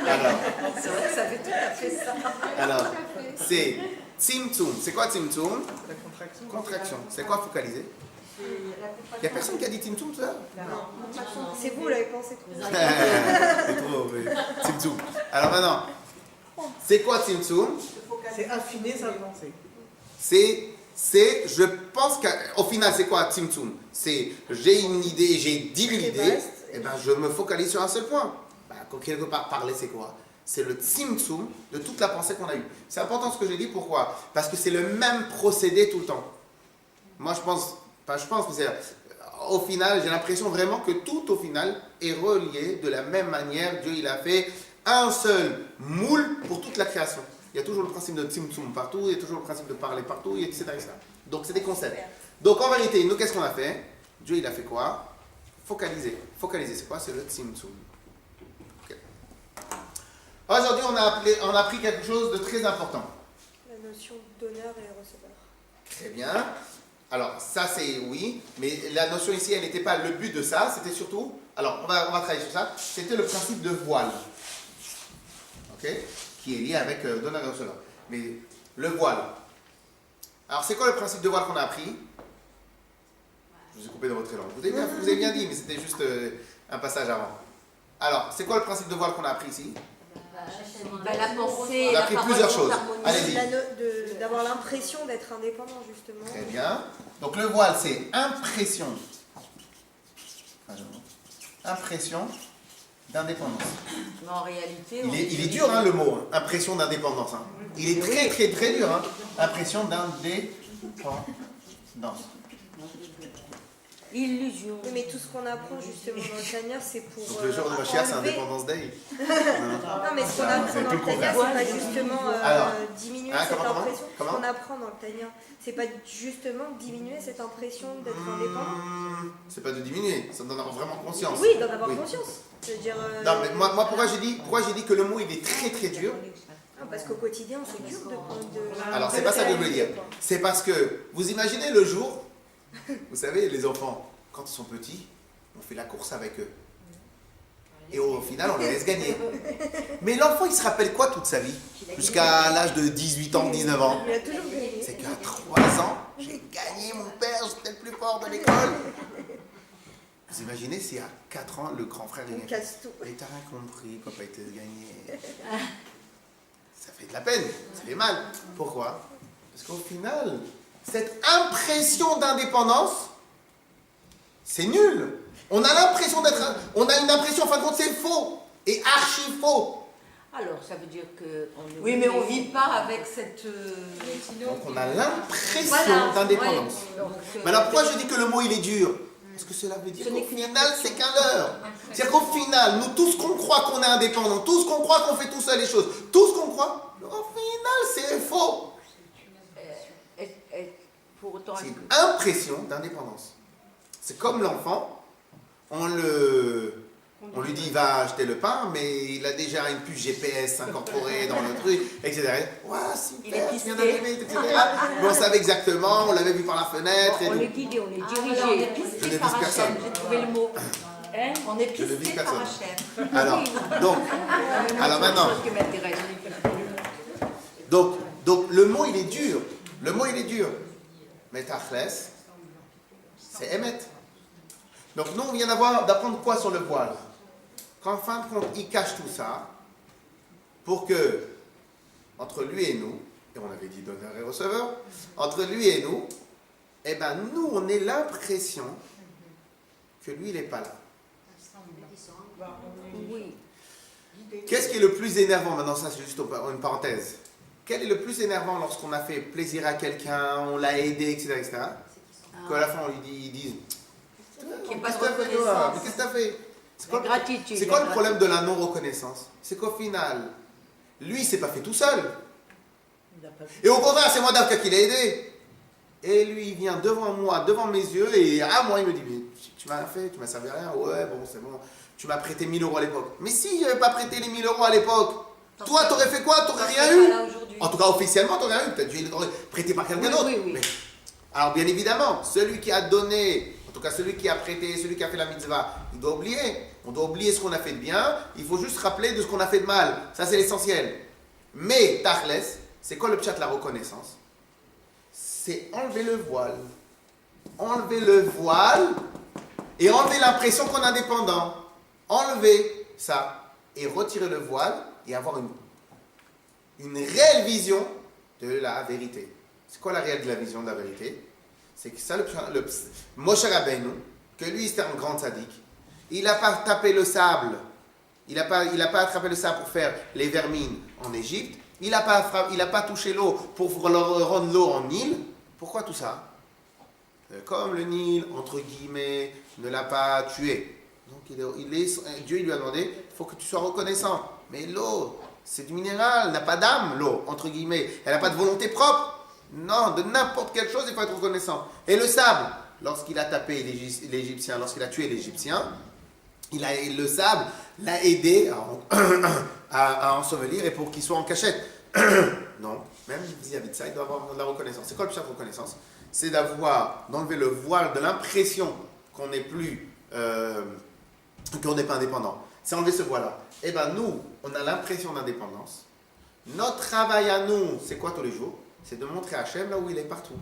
Alors, C'est vrai que ça fait tout à fait ça. alors c'est Tzimtzum. C'est quoi Tzimtzum? La contraction. Contraction. C'est quoi focaliser? Il n'y a personne qui a dit Tzimtzum tout à l'heure? C'est vous, vous l'avez pensé trop. C'est trop, mais Tzimtzum. Alors maintenant, c'est quoi Tzimtzum? C'est affiner sa pensée. Je pense qu'au final, c'est quoi Tzimtzum? C'est, j'ai une idée, j'ai 10 000 idées, et ben je me focalise sur un seul point. Ben, quelque part, parler, c'est quoi? C'est le Tzimtzum de toute la pensée qu'on a eue. C'est important ce que j'ai dit, pourquoi? Parce que c'est le même procédé tout le temps. Moi, mais au final, j'ai l'impression vraiment que tout, au final, est relié de la même manière. Dieu, il a fait un seul moule pour toute la création. Il y a toujours le principe de Tzimtzum partout, il y a toujours le principe de parler partout, etc. Donc c'est des concepts. Donc en vérité, nous qu'est-ce qu'on a fait? Dieu il a fait quoi? Focaliser. Focaliser, c'est quoi? C'est le Tzimtzum. Okay. Aujourd'hui, on a appris quelque chose de très important. La notion d'honneur et receveur. Très bien. Alors ça c'est oui, mais la notion ici, elle n'était pas le but de ça, c'était surtout, alors on va travailler sur ça, c'était le principe de voile. Ok? Qui est lié avec donneur et receveur. Mais le voile. Alors c'est quoi le principe de voile qu'on a appris? Je vous ai coupé dans votre élan. Vous avez bien dit, mais c'était juste un passage avant. Alors, c'est quoi le principe de voile qu'on a appris ici? La pensée, On a appris plusieurs choses. Allez-y. D'avoir l'impression d'être indépendant, justement. Très bien. Donc le voile, c'est impression. Impression d'indépendance. Mais en réalité, Il est dur hein, le mot, hein, impression d'indépendance. Hein. Il est très très très dur. Hein. Impression d'indépendance. Illusion. Oui, mais tout ce qu'on apprend justement dans le Tanya, c'est pour. Donc le jour de Mashiach, c'est enlever- Independence Day. Non, mais ce qu'on apprend dans le Tanya, c'est pas justement Alors, diminuer hein, cette comment impression. Ce Comment qu'on apprend dans le Tanya, c'est pas justement diminuer cette impression d'être indépendant. C'est pas de diminuer, ça d'en avoir vraiment conscience. Oui, d'en avoir Oui. conscience. Je veux dire. Non, mais moi pourquoi j'ai dit que le mot il est très très dur. Non, parce qu'au quotidien, c'est dur de. Alors c'est pas ça que je voulais dire. C'est parce que vous imaginez le jour, vous savez, les enfants, quand ils sont petits, on fait la course avec eux. Et au final, on les laisse gagner. Mais l'enfant, il se rappelle quoi toute sa vie? Jusqu'à l'âge de 18 ans, 19 ans. Il a toujours gagné. C'est qu'à 3 ans, j'ai gagné mon père, j'étais le plus fort de l'école. Vous imaginez si à 4 ans, le grand frère On il casse tout. Et t'as rien compris, papa il te gagné. Ça fait de la peine, ça fait mal. Pourquoi? Parce qu'au final, cette impression d'indépendance, c'est nul. On a l'impression d'être. On a une impression, en fin de compte, c'est faux. Et archi faux. Alors, ça veut dire que... Oui, mais on ne vit pas avec cette... Donc on a l'impression Voilà, d'indépendance. Donc, Maintenant, pourquoi je dis que le mot il est dur? Parce que cela veut dire Ce n'est qu'au qu'une final, c'est qu'un leurre. C'est-à-dire qu'au final, nous tous qu'on croit qu'on est indépendant, tous qu'on croit qu'on fait tout seul les choses, tous qu'on croit, au final, c'est faux. pour autant... C'est une impression d'indépendance. C'est comme l'enfant, on lui dit va acheter le pain, mais il a déjà une puce GPS incorporée dans le truc, etc. Waouh, Il est super, pisté. tu viens d'arriver, etc. Mais on savait exactement, on l'avait vu par la fenêtre. Et On tout. est guidé, on est Alors, on dirigé. est Je ne pisté vise par personne. Hachem, j'ai trouvé le mot. Hein? On est Je ne vise pisté par personne. Hachem. Alors, donc, alors maintenant, Chose qui m'intéresse. donc le mot il est dur. Le mot il est dur. Mais tachles, c'est émet. Donc nous on vient d'apprendre quoi sur le voile? Qu'en fin de compte il cache tout ça pour que entre lui et nous, et on avait dit donneur et receveur, entre lui et nous, eh ben nous on ait l'impression que lui il n'est pas là. Oui. Qu'est-ce qui est le plus énervant maintenant? Ça, c'est juste une parenthèse. Quel est le plus énervant lorsqu'on a fait plaisir à quelqu'un, on l'a aidé, etc. Qu'à la fin, on lui dit, ils disent Qu'il n'y ait pas de qu'est-ce que t'as fait, toi? reconnaissance. Mais qu'est-ce que t'as fait? C'est La quoi, gratitude. c'est quoi le problème de la non-reconnaissance? C'est qu'au final, lui, il s'est pas fait tout seul. Et au contraire, c'est moi d'Afrique qui l'a aidé. Et lui, il vient devant moi, devant mes yeux, et à moi, il me dit, mais tu m'as fait, tu m'as servi à rien. Ouais, bon, c'est bon. Tu m'as prêté 1000 euros à l'époque. Mais si je n'avais pas prêté les 1000 euros à l'époque, toi, t'aurais fait quoi? T'aurais rien eu. En tout cas, officiellement, t'aurais rien eu. Peut-être que tu l'aurais prêté par quelqu'un Oui, d'autre. oui, oui. Mais- alors, bien évidemment, celui qui a donné, en tout cas celui qui a prêté, celui qui a fait la mitzvah, il doit oublier. On doit oublier ce qu'on a fait de bien. Il faut juste se rappeler de ce qu'on a fait de mal. Ça, c'est l'essentiel. Mais, tachles, c'est quoi le pshat de la reconnaissance? C'est enlever le voile. Enlever le voile et enlever l'impression qu'on est indépendant. Enlever ça et retirer le voile et avoir une réelle vision de la vérité. C'est quoi la réelle de la vision de la vérité? C'est que ça, le Moshe Rabbeinu, que lui c'était un grand sadique, il n'a pas tapé le sable, il n'a pas attrapé le sable pour faire les vermines en Égypte, il n'a pas touché l'eau pour leur rendre l'eau en Nil. Pourquoi tout ça? Comme le Nil, entre guillemets, ne l'a pas tué. Donc Dieu il lui a demandé, il faut que tu sois reconnaissant. Mais l'eau, c'est du minéral, elle n'a pas d'âme, l'eau, entre guillemets. Elle n'a pas de volonté propre. Non, de n'importe quelle chose, il faut être reconnaissant. Et le sable, lorsqu'il a tapé l'Égyptien, lorsqu'il a tué l'Égyptien, le sable l'a aidé à ensevelir et pour qu'il soit en cachette. Non, même vis-à-vis de ça, il doit avoir de la reconnaissance. C'est quoi le pshat de reconnaissance? C'est d'enlever le voile de l'impression qu'on n'est plus, qu'on n'est pas indépendant. C'est enlever ce voile-là. Eh bien, nous, on a l'impression d'indépendance. Notre travail à nous, c'est quoi tous les jours? C'est de montrer à Hachem là où il est partout.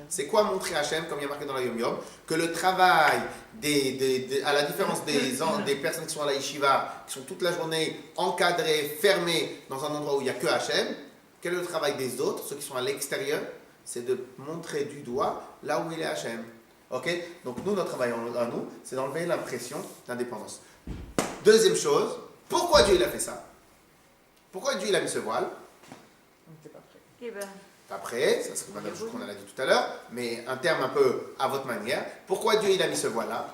C'est quoi montrer à Hachem, comme il y a marqué dans la Yom Yom? Que le travail, à la différence des personnes qui sont à la yeshiva, qui sont toute la journée encadrées, fermées dans un endroit où il n'y a que Hachem, quel est le travail des autres, ceux qui sont à l'extérieur? C'est de montrer du doigt là où il est Hachem. Ok? Donc nous, notre travail à nous, c'est d'enlever l'impression d'indépendance. Deuxième chose, pourquoi Dieu il a fait ça? Pourquoi Dieu il a mis ce voile? On n'était pas prêt. Eh ben, Après, ça c'est Madame Chou qu'on a dit tout à l'heure, mais un terme un peu à votre manière. Pourquoi Dieu il a mis ce voile-là?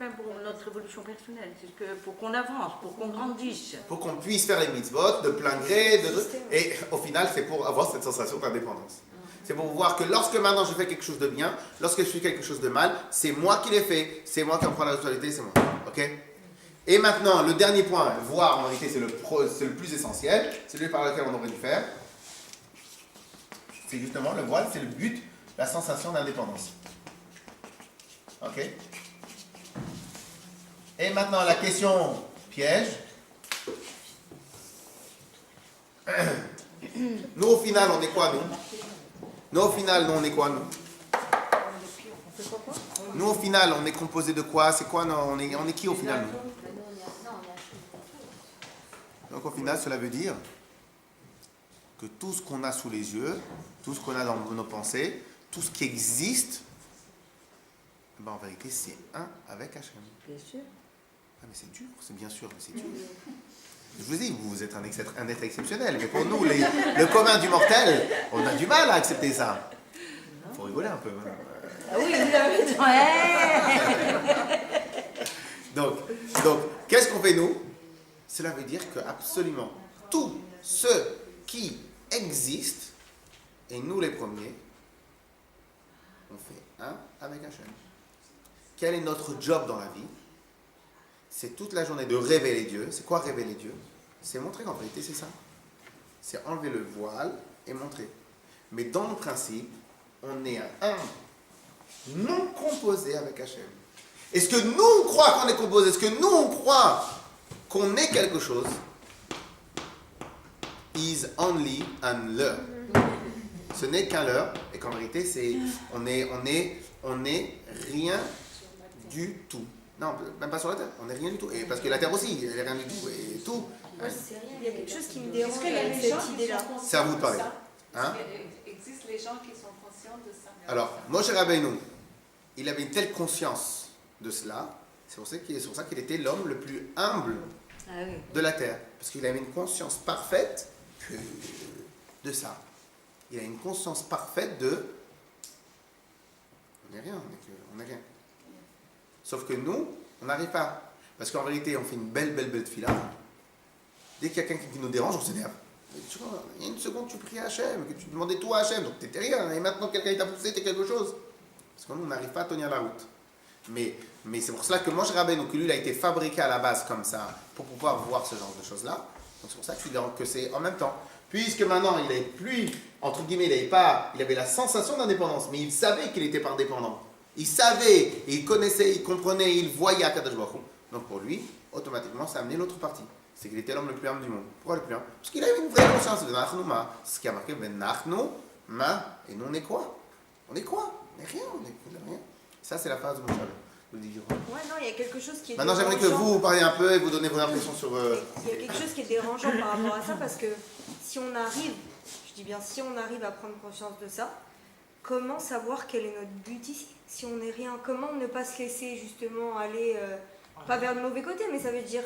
Ben, pour notre évolution personnelle, c'est que pour qu'on avance, pour qu'on grandisse. Pour qu'on puisse faire les mitzvot de plein gré, et au final c'est pour avoir cette sensation d'indépendance. C'est pour voir que lorsque maintenant je fais quelque chose de bien, lorsque je fais quelque chose de mal, c'est moi qui l'ai fait, c'est moi qui en prends la responsabilité, c'est moi. Ok? Et maintenant, le dernier point, voir en réalité c'est le plus essentiel, c'est celui par lequel on aurait dû faire. C'est justement le voile, c'est le but, la sensation d'indépendance. Ok? Et maintenant la question piège. Nous au final on est quoi nous au final nous on est quoi nous au final on est composé de quoi? C'est quoi on est qui au final nous? Donc au final cela veut dire que tout ce qu'on a sous les yeux, tout ce qu'on a dans nos pensées, tout ce qui existe, ben en vérité c'est un avec Hachem. Bien sûr. Ah mais c'est dur, c'est bien sûr, mais c'est dur. Je vous dis, vous êtes un être exceptionnel, mais pour nous, le commun du mortel, on a du mal à accepter ça. Il faut rigoler un peu. Hein. Ah oui, vous avez raison. Donc, qu'est-ce qu'on fait nous? Cela veut dire que absolument tout ce qui existe, et nous les premiers, on fait un avec Hachem. Quel est notre job dans la vie? C'est toute la journée de révéler Dieu. C'est quoi révéler Dieu? C'est montrer qu'en vérité c'est ça. C'est enlever le voile et montrer. Mais dans le principe, on est un non composé avec Hachem. Est-ce que nous on croit qu'on est composé? Est-ce que nous on croit qu'on est quelque chose? Is only an leurre. Ce n'est qu'un leurre et qu'en vérité c'est on est rien du tout. Non, même pas sur la Terre, on n'est rien du tout. Et parce que la Terre aussi, elle n'est rien du tout. Et tout. Moi, il y a quelque chose qui me dérange avec cette idée-là. C'est à vous de parler. Hein? Il existe les gens qui sont conscients de ça. Alors, Moshe Rabbeinu, il avait une telle conscience de cela, c'est pour ça qu'il était l'homme le plus humble de la Terre. Parce qu'il avait une conscience parfaite de ça. Il a une conscience parfaite de... On n'est rien, on n'est rien. Sauf que nous, on n'arrive pas. Parce qu'en vérité, on fait une belle fila. Dès qu'il y a quelqu'un qui nous dérange, on s'énerve. Il y a une seconde, tu pries à Hachem, que tu demandais tout à Hachem, donc t'étais rien. Et maintenant, quelqu'un t'a poussé, t'es quelque chose. Parce que nous, on n'arrive pas à tenir la route. Mais c'est pour cela que Moshe Rabbeinu, que lui, il a été fabriqué à la base comme ça, pour pouvoir voir ce genre de choses-là. Donc c'est pour ça que c'est en même temps. Puisque maintenant, il n'avait plus, entre guillemets, il avait la sensation d'indépendance, mais il savait qu'il n'était pas indépendant. Il savait, il connaissait, il comprenait, il voyait Akadosh Baruch Hu. Donc pour lui, automatiquement, ça a amené l'autre partie. C'est qu'il était l'homme le plus humble du monde. Pourquoi le plus humble? Parce qu'il avait une vraie conscience de Nachnu Ma. Ce qui a marqué Nachnu Ma. Et nous, on est quoi? On est quoi? On n'est rien, on est rien. Ça, c'est la phase de Moshe Rabbeinu. Ouais, non, il y a quelque chose qui est Maintenant, j'aimerais que vous parliez un peu et vous donnez vos impressions sur... Il y a quelque chose qui est dérangeant par rapport à ça, parce que si on arrive, je dis bien si on arrive à prendre conscience de ça, comment savoir quel est notre but ici? Si on n'est rien, comment ne pas se laisser justement aller, pas vers le mauvais côté, mais ça veut dire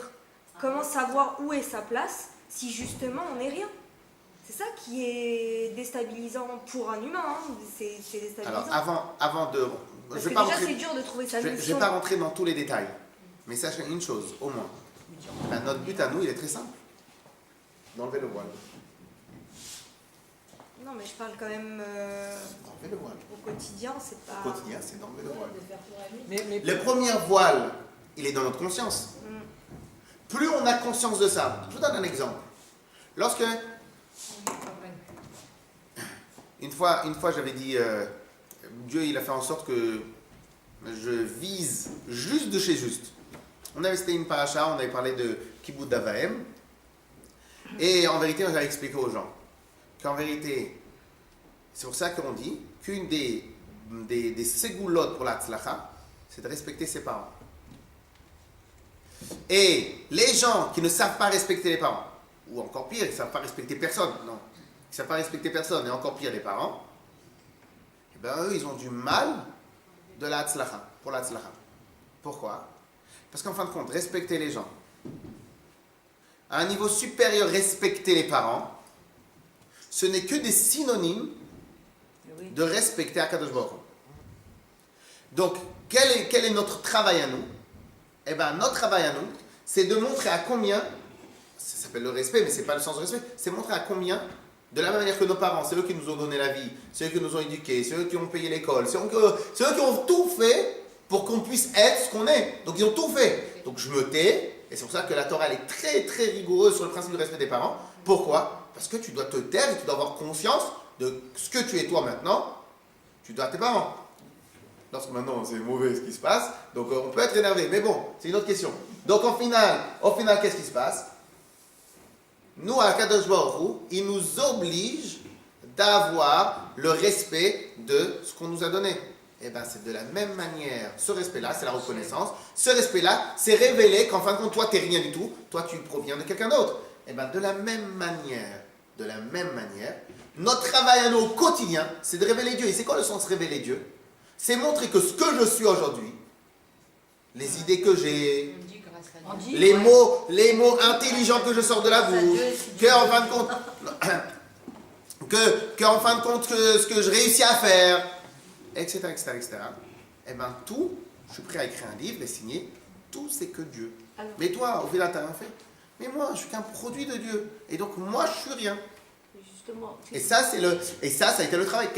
comment savoir où est sa place si justement on n'est rien? C'est ça qui est déstabilisant pour un humain, hein. C'est déstabilisant. Alors, avant de... Parce que déjà, c'est dur de trouver sa mission. Je ne vais pas rentrer dans tous les détails, mais sachez une chose, au moins. Ben, notre but à nous, il est très simple. D'enlever le voile. Non, mais je parle quand même D'enlever le voile. au quotidien, c'est pas... Au quotidien, c'est d'enlever le voile. Mais Le premier voile, il est dans notre conscience. Plus on a conscience de ça, je vous donne un exemple. Lorsque... Une fois j'avais dit... Dieu, il a fait en sorte que je vise juste de chez juste. C'était une paracha, on avait parlé de Kibbutz Davahem. Et en vérité, j'avais expliqué aux gens qu'en vérité, c'est pour ça qu'on dit qu'une des ségoulottes pour la tzlacha, c'est de respecter ses parents. Et les gens qui ne savent pas respecter les parents, ou encore pire, ils ne savent pas respecter personne, non, ils ne savent pas respecter personne, et encore pire les parents, eh bien eux, ils ont du mal de la tzlacha, pour la tzlacha. Pourquoi? Parce qu'en fin de compte, respecter les gens, à un niveau supérieur, respecter les parents, ce n'est que des synonymes de respecter Akadosh Baruch Hu. Donc, quel est notre travail à nous? Eh bien, notre travail à nous, c'est de montrer à combien, ça s'appelle le respect, mais ce n'est pas le sens du respect, c'est montrer à combien, de la même manière que nos parents, c'est eux qui nous ont donné la vie, c'est eux qui nous ont éduqués, c'est eux qui ont payé l'école, c'est eux qui ont tout fait pour qu'on puisse être ce qu'on est. Donc, ils ont tout fait. Donc, je me tais, et c'est pour ça que la Torah, elle est très, très rigoureuse sur le principe du respect des parents. Pourquoi? Parce que tu dois te taire et tu dois avoir conscience de ce que tu es toi maintenant, tu dois à tes parents. Lorsque maintenant c'est mauvais ce qui se passe, donc on peut être énervé, mais bon, c'est une autre question. Donc au final, qu'est-ce qui se passe? Nous, à Kadosh Baruch Hu, il nous oblige d'avoir le respect de ce qu'on nous a donné. Et bien c'est de la même manière, ce respect-là, c'est la reconnaissance, ce respect-là, c'est révéler qu'en fin de compte, toi, tu n'es rien du tout, toi, tu proviens de quelqu'un d'autre. Et bien de la même manière, notre travail à nous au quotidien, c'est de révéler Dieu. Et c'est quoi le sens de révéler Dieu? C'est montrer que ce que je suis aujourd'hui, les idées que j'ai, les mots intelligents que je sors de la bouche, qu'en fin de compte, ce que je réussis à faire, etc. Et bien tout, je suis prêt à écrire un livre et signer, tout c'est que Dieu. Mais toi, au final, tu n'as rien fait. Mais moi, je suis qu'un produit de Dieu. Et donc, moi, je suis rien. Et ça, ça a été le travail.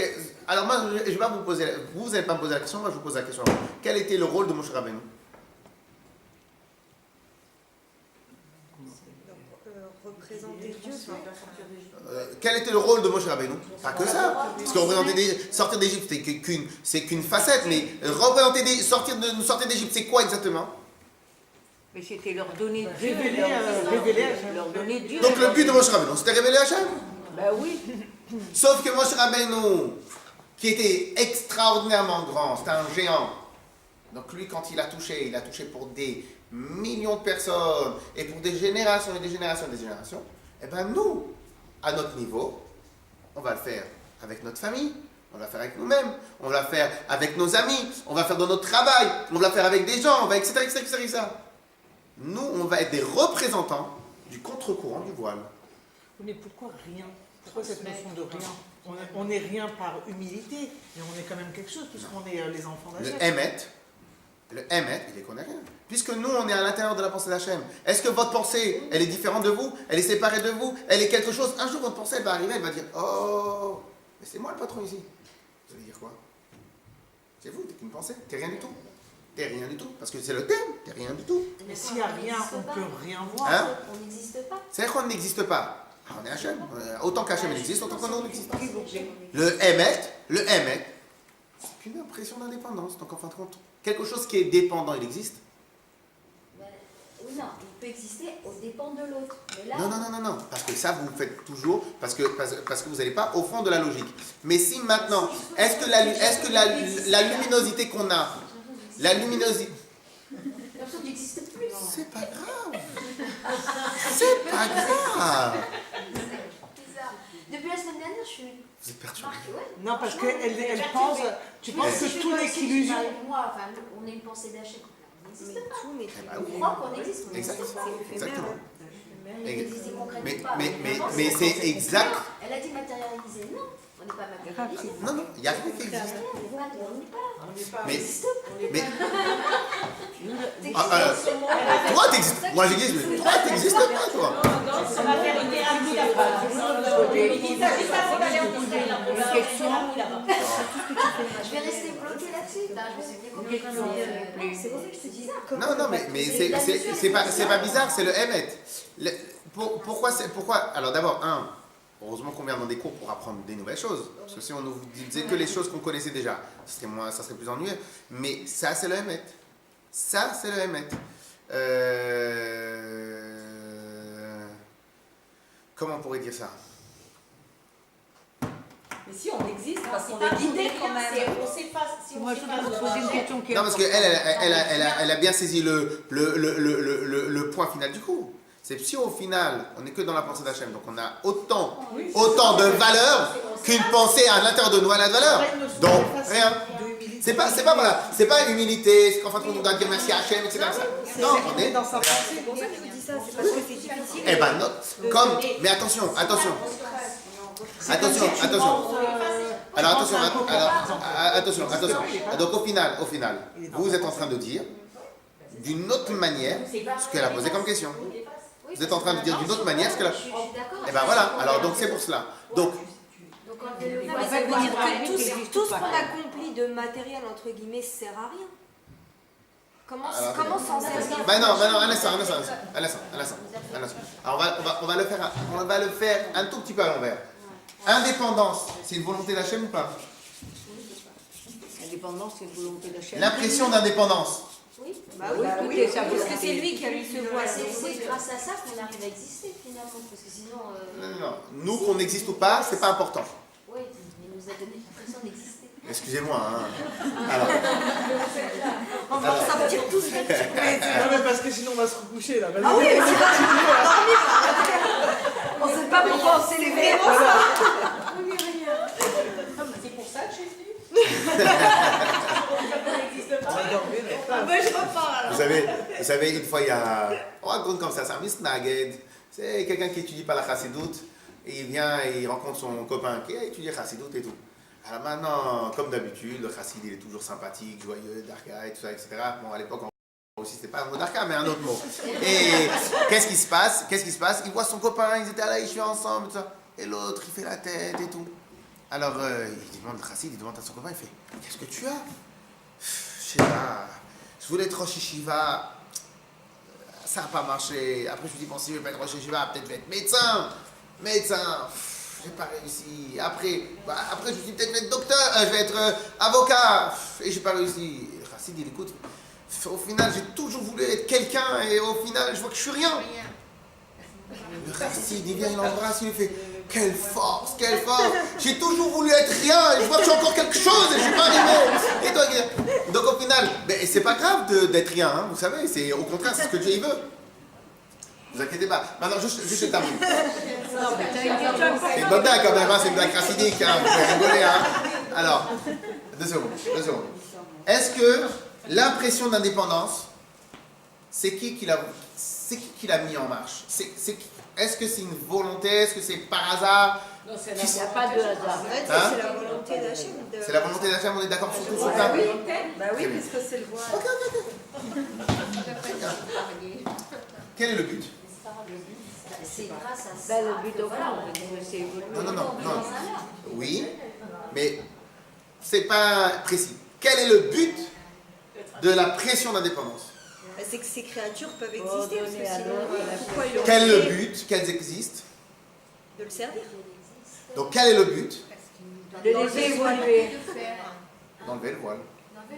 Alors moi, je vais pas vous poser, vous n'allez pas me poser la question, moi je vous pose la question. Quel était le rôle de Moshe Rabbeinu? Représenter Dieu. Quel était le rôle de Moshe Rabbeinu? Pas que ça. Parce que sortir d'Égypte, c'est qu'une facette, mais sortir d'Égypte, c'est quoi exactement? Mais c'était leur donner Dieu. Leur donner Dieu. Donc le but de Moshe Rabbeinu, c'était révéler Hachem. Ben oui. Sauf que Moshe Rabbeinu, qui était extraordinairement grand, c'était un géant. Donc lui, quand il a touché pour des millions de personnes, et pour des générations et des générations et des générations. Et bien nous, à notre niveau, on va le faire avec notre famille, on va le faire avec nous-mêmes, on va le faire avec nos amis, on va le faire dans notre travail, on va le faire avec des gens, on va etc. Nous, on va être des représentants du contre-courant du voile. Mais pourquoi rien? Pourquoi cette notion de rien? On n'est rien par humilité, mais on est quand même quelque chose, puisqu'on est les enfants d'Hachem. Le Hémet, il est qu'on n'est rien. Puisque nous, on est à l'intérieur de la pensée d'Hachem. Est-ce que votre pensée, elle est différente de vous? Elle est séparée de vous? Elle est quelque chose? Un jour, votre pensée, elle va arriver, elle va dire « Oh, mais c'est moi le patron ici. » Vous allez dire quoi? C'est vous, t'es qu'une pensée, t'es rien du tout. T'es rien du tout, parce que c'est le terme, t'es rien du tout. Mais s'il n'y a rien, on ne peut rien voir. Hein? On n'existe pas. C'est-à-dire qu'on n'existe pas. Ah, on est Hachem. Autant qu'Hachem existe, autant qu'on n'existe pas. Le Hémet, c'est qu'une impression d'indépendance. Donc en fin de compte, quelque chose qui est dépendant, il existe? Oui, non, il peut exister aux dépens de l'autre. Mais là, Non. Parce que ça, vous le faites toujours, parce que vous n'allez pas au fond de la logique. Mais si maintenant, est-ce que la luminosité qu'on a, la luminosité... l'absence n'existe plus. C'est pas grave. C'est pas grave. Depuis la semaine dernière, je suis Vous êtes perturbé. marquée, ouais. Non, parce qu'elle pense, tu penses que tout n'est qu'illusion. Moi, enfin, on est une pensée d'Hachem. On n'existe pas. Tout n'est On croit qu'on existe, mais on Exact. n'existe pas. Exactement. On existe concrètement pas. Mais c'est exact. Elle a dit matérialisé. Non, on n'est pas matérialisé. Non, il n'y a rien qui existe. On n'est pas. Mais toi, t'existes. Moi, j'existe, mais toi, t'existes pas, toi. On va faire une thérapie là-bas. Il s'agit pas d'aller en conseil là. Je vais rester bloquée là-dessus. Je me suis dit, c'est pour ça que je te dis ça. Non, mais c'est pas bizarre, c'est le Hémet. Pourquoi alors d'abord, heureusement qu'on vient dans des cours pour apprendre des nouvelles choses. Parce que si on nous disait que les choses qu'on connaissait déjà, ça serait plus ennuyeux. Mais ça, c'est le Hémet. Ça, c'est le Hémet. Comment on pourrait dire ça? Mais si on existe, parce qu'on est guidé quand même. On s'efface. Si Moi, je voudrais vous poser une question qui est... Non, parce qu'elle a bien saisi le point final du cours. C'est si au final, on n'est que dans la pensée d'Hachem, donc on a autant de valeur qu'une pensée à l'intérieur de nous a de valeur. Donc, rien. C'est pas humilité, c'est qu'en fait on doit dire merci à Hachem, etc. Non, on est dans sa pensée. C'est pour ça que je dis ça, c'est parce que c'est difficile. Eh ben non, mais attention. Attention, attention. Alors attention, attention. Donc au final, vous êtes en train de dire d'une autre manière ce qu'elle a posé comme question. Vous êtes en train de dire d'une autre manière ce qu'elle a... Je suis d'accord. Et ben voilà, alors donc c'est pour cela. Donc, Non, mais ça veut dire que tout ce qu'on accomplit de matériel, entre guillemets, sert à rien. Comment s'en servir? ben non, un instant. Alors on va le faire un tout petit peu à l'envers. Indépendance, c'est une volonté d'Hachem ou pas? L'indépendance, c'est une volonté d'Hachem. L'impression d'indépendance. Oui. Bah oui, Tout est sa parce que volonté. c'est lui qui a mis ce voile. C'est grâce à ça qu'on arrive à exister finalement, parce que sinon. Non. Nous, qu'on existe ou pas, c'est pas important. Oui, il nous a donné l'impression d'exister. Excusez-moi. Hein. Alors, On va sortir tous les petits. Non, mais parce que sinon on va se recoucher là. Ah oui, mais c'est pas dormir. On sait pas pourquoi on s'est levé. C'est pour ça que je suis venue. On va dormir. Je repars alors. vous savez, une fois, on raconte comme ça, c'est un misnaged. C'est quelqu'un qui étudie pas la chassidoute. Et il vient et il rencontre son copain qui a étudié chassidoute et tout. Alors maintenant, comme d'habitude, le chassid, il est toujours sympathique, joyeux, darka et tout ça, etc. Bon, à l'époque, aussi, c'était pas un mot darka, mais un autre mot. Et qu'est-ce qui se passe? Il voit son copain, ils étaient à la Yeshiva ensemble, tout ça. Et l'autre, il fait la tête et tout. Alors, il demande, le chassid, il demande à son copain, il fait, qu'est-ce que tu as? Je sais pas, je voulais être Rosh Yeshiva, ça n'a pas marché. Après, je me dis, bon, si je vais pas être Rosh Yeshiva, peut-être je vais être médecin. J'ai pas réussi. Après, je me suis dit peut-être je vais être docteur, je vais être avocat. Et j'ai pas réussi. Et le chassid, il écoute. Au final, j'ai toujours voulu être quelqu'un et au final, je vois que je suis rien. Le chassid, il vient, il l'embrasse, il lui fait quelle force. J'ai toujours voulu être rien et je vois que je suis encore quelque chose et je suis pas arrivé. Et toi, donc au final, c'est pas grave d'être rien, hein, vous savez. C'est au contraire, c'est ce que Dieu il veut. Vous inquiétez pas. Maintenant, juste je termine. C'est une bonne blague quand même, hein, c'est une blague chassidique, hein, vous pouvez rigoler. Hein. Alors, deux secondes. Est-ce que l'impression d'indépendance, c'est qui l'a mis en marche? Est-ce que c'est une volonté? Est-ce que c'est par hasard? Non, il n'y a pas de hasard. Hein? C'est la volonté d'Hachem. C'est la volonté d'Hachem, on est d'accord sur tout ça? Bah oui, parce que c'est le voile. Quel est le but? C'est grâce à ça. Le but au fond, c'est évoluer. Non. Oui, mais c'est pas précis. Quel est le but de la pression d'indépendance? C'est que ces créatures peuvent exister. Parce que sinon, pourquoi ils Quel est le fait but qu'elles existent? de le servir? Donc quel est le but? De les évoluer. D'enlever le voile.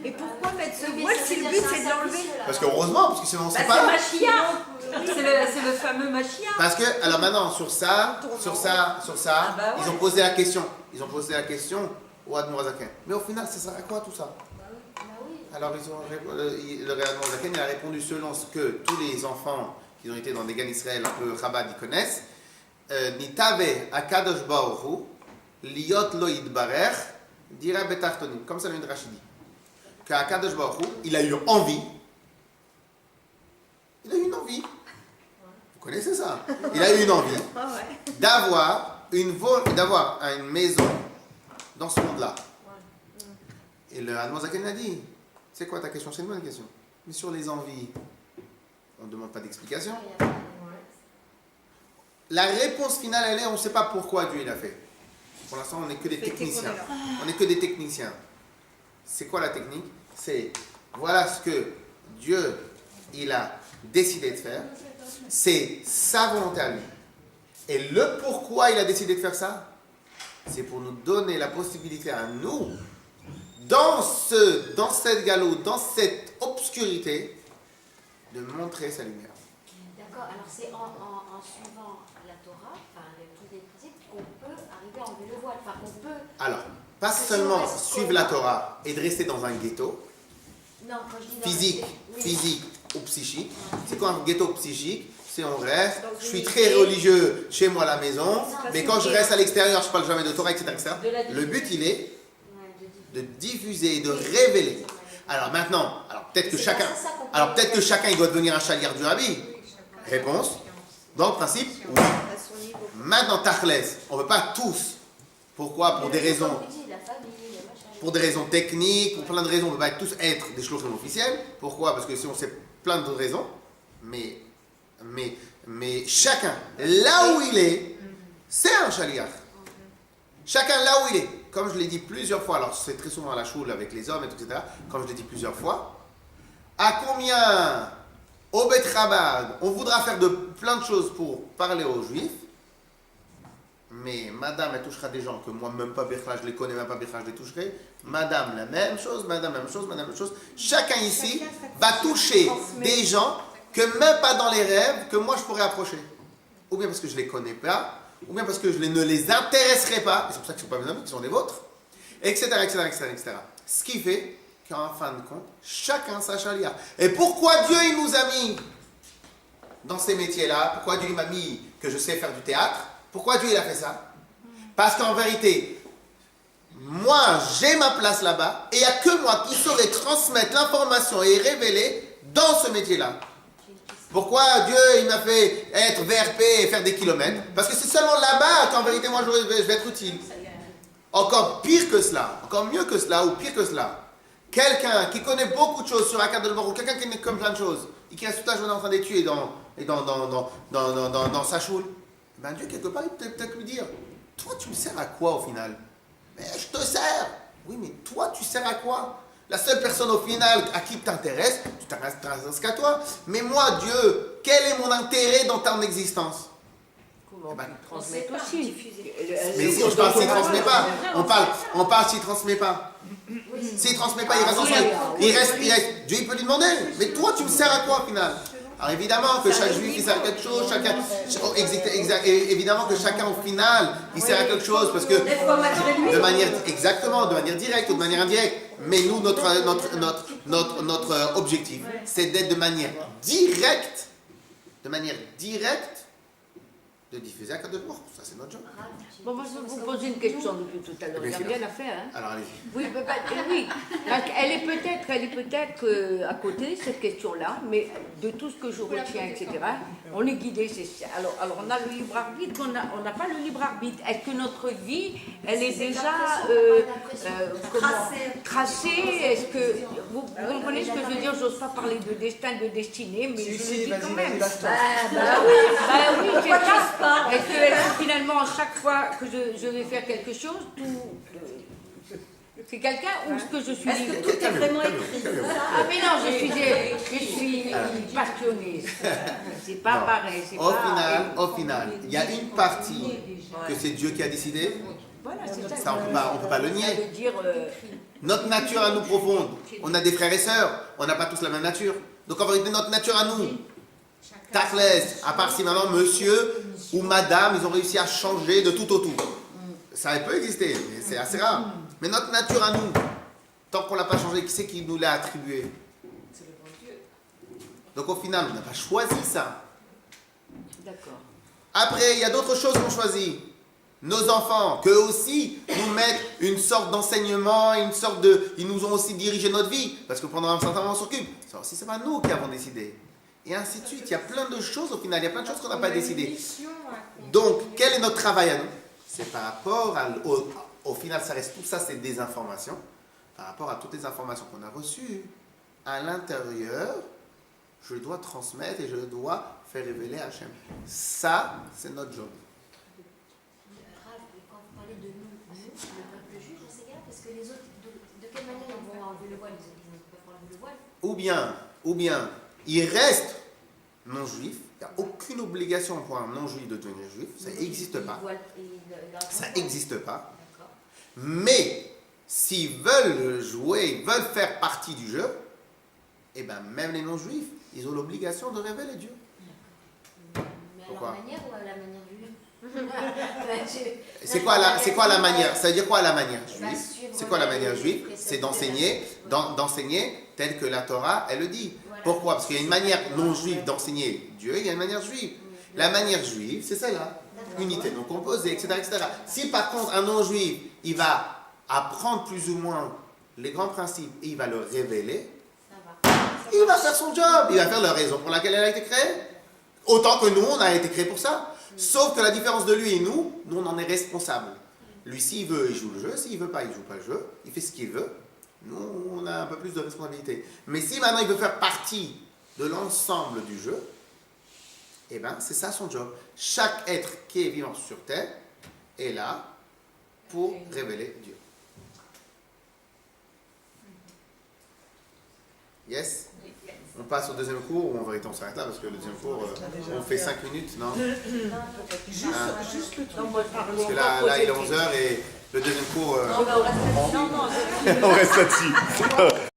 Et pourquoi mettre ce voile si le but c'est de l'enlever? Parce que heureusement, parce que sinon on sait C'est pas. Mashiach. C'est le fameux Mashiach. Parce que, alors maintenant, sur ça, Ah bah ouais. ils ont posé la question au Admorazaken. Mais au final, ça sert à quoi tout ça? Alors le Admorazaken a répondu selon ce que tous les enfants qui ont été dans des Gan Israël, un peu Chabad, ils connaissent. Nitave akadosh baruch hu liot lo yitbarer dira betartonim. Comme ça le Midrash dit. Qu'Akadosh baruch hu, il a eu envie. Vous connaissez ça? Il a eu une envie d'avoir une maison dans ce monde-là. Et le Admorazaken a dit, c'est quoi ta question? C'est une bonne question. Mais sur les envies, on ne demande pas d'explication. La réponse finale, elle est, on ne sait pas pourquoi Dieu l'a fait. Pour l'instant, on n'est que des techniciens. On n'est que des techniciens. C'est quoi la technique? C'est, voilà ce que Dieu, il a décidé de faire. C'est sa volonté à lui. Et le pourquoi il a décidé de faire ça, c'est pour nous donner la possibilité à nous, dans cette galoute, dans cette obscurité, de montrer sa lumière. D'accord, alors c'est en suivant la Torah, enfin tous les principes, qu'on peut arriver à enlever le voile. Enfin, qu'on peut. Alors, pas seulement suivre la Torah et de rester dans un ghetto, Non, quand je dis physique ou psychique. C'est quoi un ghetto psychique? C'est on reste, je suis très religieux chez moi à la maison, mais quand je reste à l'extérieur, je ne parle jamais de Torah, etc. Le but, il est de diffuser, de révéler. Alors maintenant, peut-être que chacun il doit devenir un chalier du Rabbi. Réponse, dans le principe, oui. Maintenant, Tachlès, on ne veut pas tous. Pourquoi? Pour des raisons. Pour des raisons techniques, pour plein de raisons, on ne peut pas tous être des shlochim officiels. Pourquoi? Parce que si on sait plein d'autres raisons, mais chacun, là où il est, c'est un shaliach. Chacun là où il est. Comme je l'ai dit plusieurs fois, alors c'est très souvent à la choule avec les hommes, etc. Comme je l'ai dit plusieurs fois, à combien au Bet Chabad on voudra faire de plein de choses pour parler aux juifs, mais madame, elle touchera des gens que moi, même pas Bircha, je les connais même pas Bircha, je les toucherai. Madame, la même chose, madame, la même chose, madame, la même chose. Chacun ici va toucher des gens que même pas dans les rêves, que moi je pourrais approcher. Ou bien parce que je les connais pas, ou bien parce que je ne les intéresserai pas, et c'est pour ça qu'ils ne sont pas mes amis, qu'ils sont des vôtres, etc., etc., etc., etc. Ce qui fait qu'en fin de compte, chacun sa chalia. Et pourquoi Dieu il nous a mis dans ces métiers-là? Pourquoi Dieu il m'a mis que je sais faire du théâtre? Pourquoi Dieu il a fait ça? Parce qu'en vérité, moi j'ai ma place là-bas, et il n'y a que moi qui saurais transmettre l'information et révéler dans ce métier-là. Pourquoi Dieu il m'a fait être VRP et faire des kilomètres? Parce que c'est seulement là-bas qu'en vérité moi je vais être utile. Encore pire que cela, encore mieux que cela ou pire que cela. Quelqu'un qui connaît beaucoup de choses sur la carte de l'Orou, quelqu'un qui connaît comme plein de choses, et qui reste toute la journée en train d'étudier dans sa choule, ben Dieu quelque part il peut peut-être lui dire, toi tu me sers à quoi au final? Mais je te sers. Oui mais toi tu sers à quoi? La seule personne au final à qui tu t'intéresses, tu t'intéresses qu'à toi. Mais moi, Dieu, quel est mon intérêt dans ton existence? Comment transmettre aussi. Mais si on parle s'il ne transmet pas, on parle s'il ne transmet pas. S'il ne transmet pas, il reste. Dieu il peut lui demander, mais toi tu me sers à quoi au final? Alors évidemment que chaque juif il sert à quelque chose, évidemment que chacun au final il sert à quelque chose parce que de manière directe ou de manière indirecte. Mais nous notre objectif c'est d'être de manière directe, de diffuser à Kadosh Baruch Hu. Ça c'est notre job. Bon, moi je vais vous poser une question depuis tout à l'heure. Il n'y a rien à faire. Hein. Alors allez-y. Oui, oui. Elle est peut-être à côté, cette question-là, mais de tout ce que je retiens, etc., on est guidé. Alors on a le libre arbitre, on n'a pas le libre arbitre. Est-ce que notre vie, elle est déjà tracée? Est-ce que vous comprenez ce que je veux dire? J'ose pas parler de destin, de destinée, mais je le dis quand même. Oui, c'est ça. Est-ce que finalement, à chaque fois que je vais faire quelque chose, c'est quelqu'un ou ce que je suis libre? Est-ce que tout est vraiment écrit? Ah mais non, je suis passionnée. C'est pas pareil. Au final, il y a une partie que c'est Dieu qui a décidé. Voilà, c'est ça. Ça, on peut pas le nier. Ça veut dire, Notre nature à nous profonde. On a des frères et sœurs. On n'a pas tous la même nature. Donc en vérité, notre nature à nous, Tachlès, à part si maintenant monsieur ou madame, ils ont réussi à changer de tout au tout. Ça peut exister, mais c'est assez rare. Mais notre nature à nous, tant qu'on ne l'a pas changé, qui c'est qui nous l'a attribué? C'est le bon Dieu. Donc au final, on n'a pas choisi ça. d'accord. Après, il y a d'autres choses qu'on choisit. Nos enfants, qu'eux aussi nous mettent une sorte d'enseignement, ils nous ont aussi dirigé notre vie, parce que pendant un certain moment on s'occupe. Ça aussi, c'est pas nous qui avons décidé. Et ainsi de suite. Il y a plein de choses au final, il y a plein de choses qu'on n'a pas décidé. Donc, quel est notre travail à nous? C'est par rapport au final, ça reste tout ça, c'est des informations. Par rapport à toutes les informations qu'on a reçues, à l'intérieur, je dois transmettre et je dois faire révéler à Hachem. Ça, c'est notre job. Quand vous parlez de nous, le peuple juif, on s'égare parce que les autres, de quelle manière ils vont enlever le voile? Les autres, ils ne peuvent pas enlever le voile. Ou bien, il reste non-juif, il n'y a aucune obligation pour un non-juif de devenir juif, ça n'existe pas. Ça n'existe pas. Mais, s'ils veulent jouer, ils veulent faire partie du jeu, et bien même les non-juifs, ils ont l'obligation de révéler Dieu. Mais à leur manière ou à la manière juive? C'est quoi la manière? Ça veut dire quoi la manière juive? C'est quoi la manière juive? C'est d'enseigner tel que la Torah, elle le dit. Pourquoi? Parce qu'il y a une manière non juive d'enseigner Dieu, il y a une manière juive. La manière juive, c'est celle-là. Unité non composée, etc., etc. Si par contre un non juif, il va apprendre plus ou moins les grands principes et il va le révéler, il va faire son job, il va faire la raison pour laquelle elle a été créée. Autant que nous, on a été créés pour ça. Sauf que la différence de lui et nous on en est responsable. Lui, s'il veut, il joue le jeu. S'il veut pas, il joue pas le jeu. Il fait ce qu'il veut. Nous, on a un peu plus de responsabilité. Mais si maintenant il veut faire partie de l'ensemble du jeu, eh ben, c'est ça son job. Chaque être qui est vivant sur Terre est là pour révéler Dieu. Yes? On passe au deuxième cours, ou en vérité on s'arrête là parce que le deuxième cours, on fait 5 minutes, non? Juste le truc. Parce que là il est 11h et le deuxième cours, Non, mais on reste là. On reste là-dessus.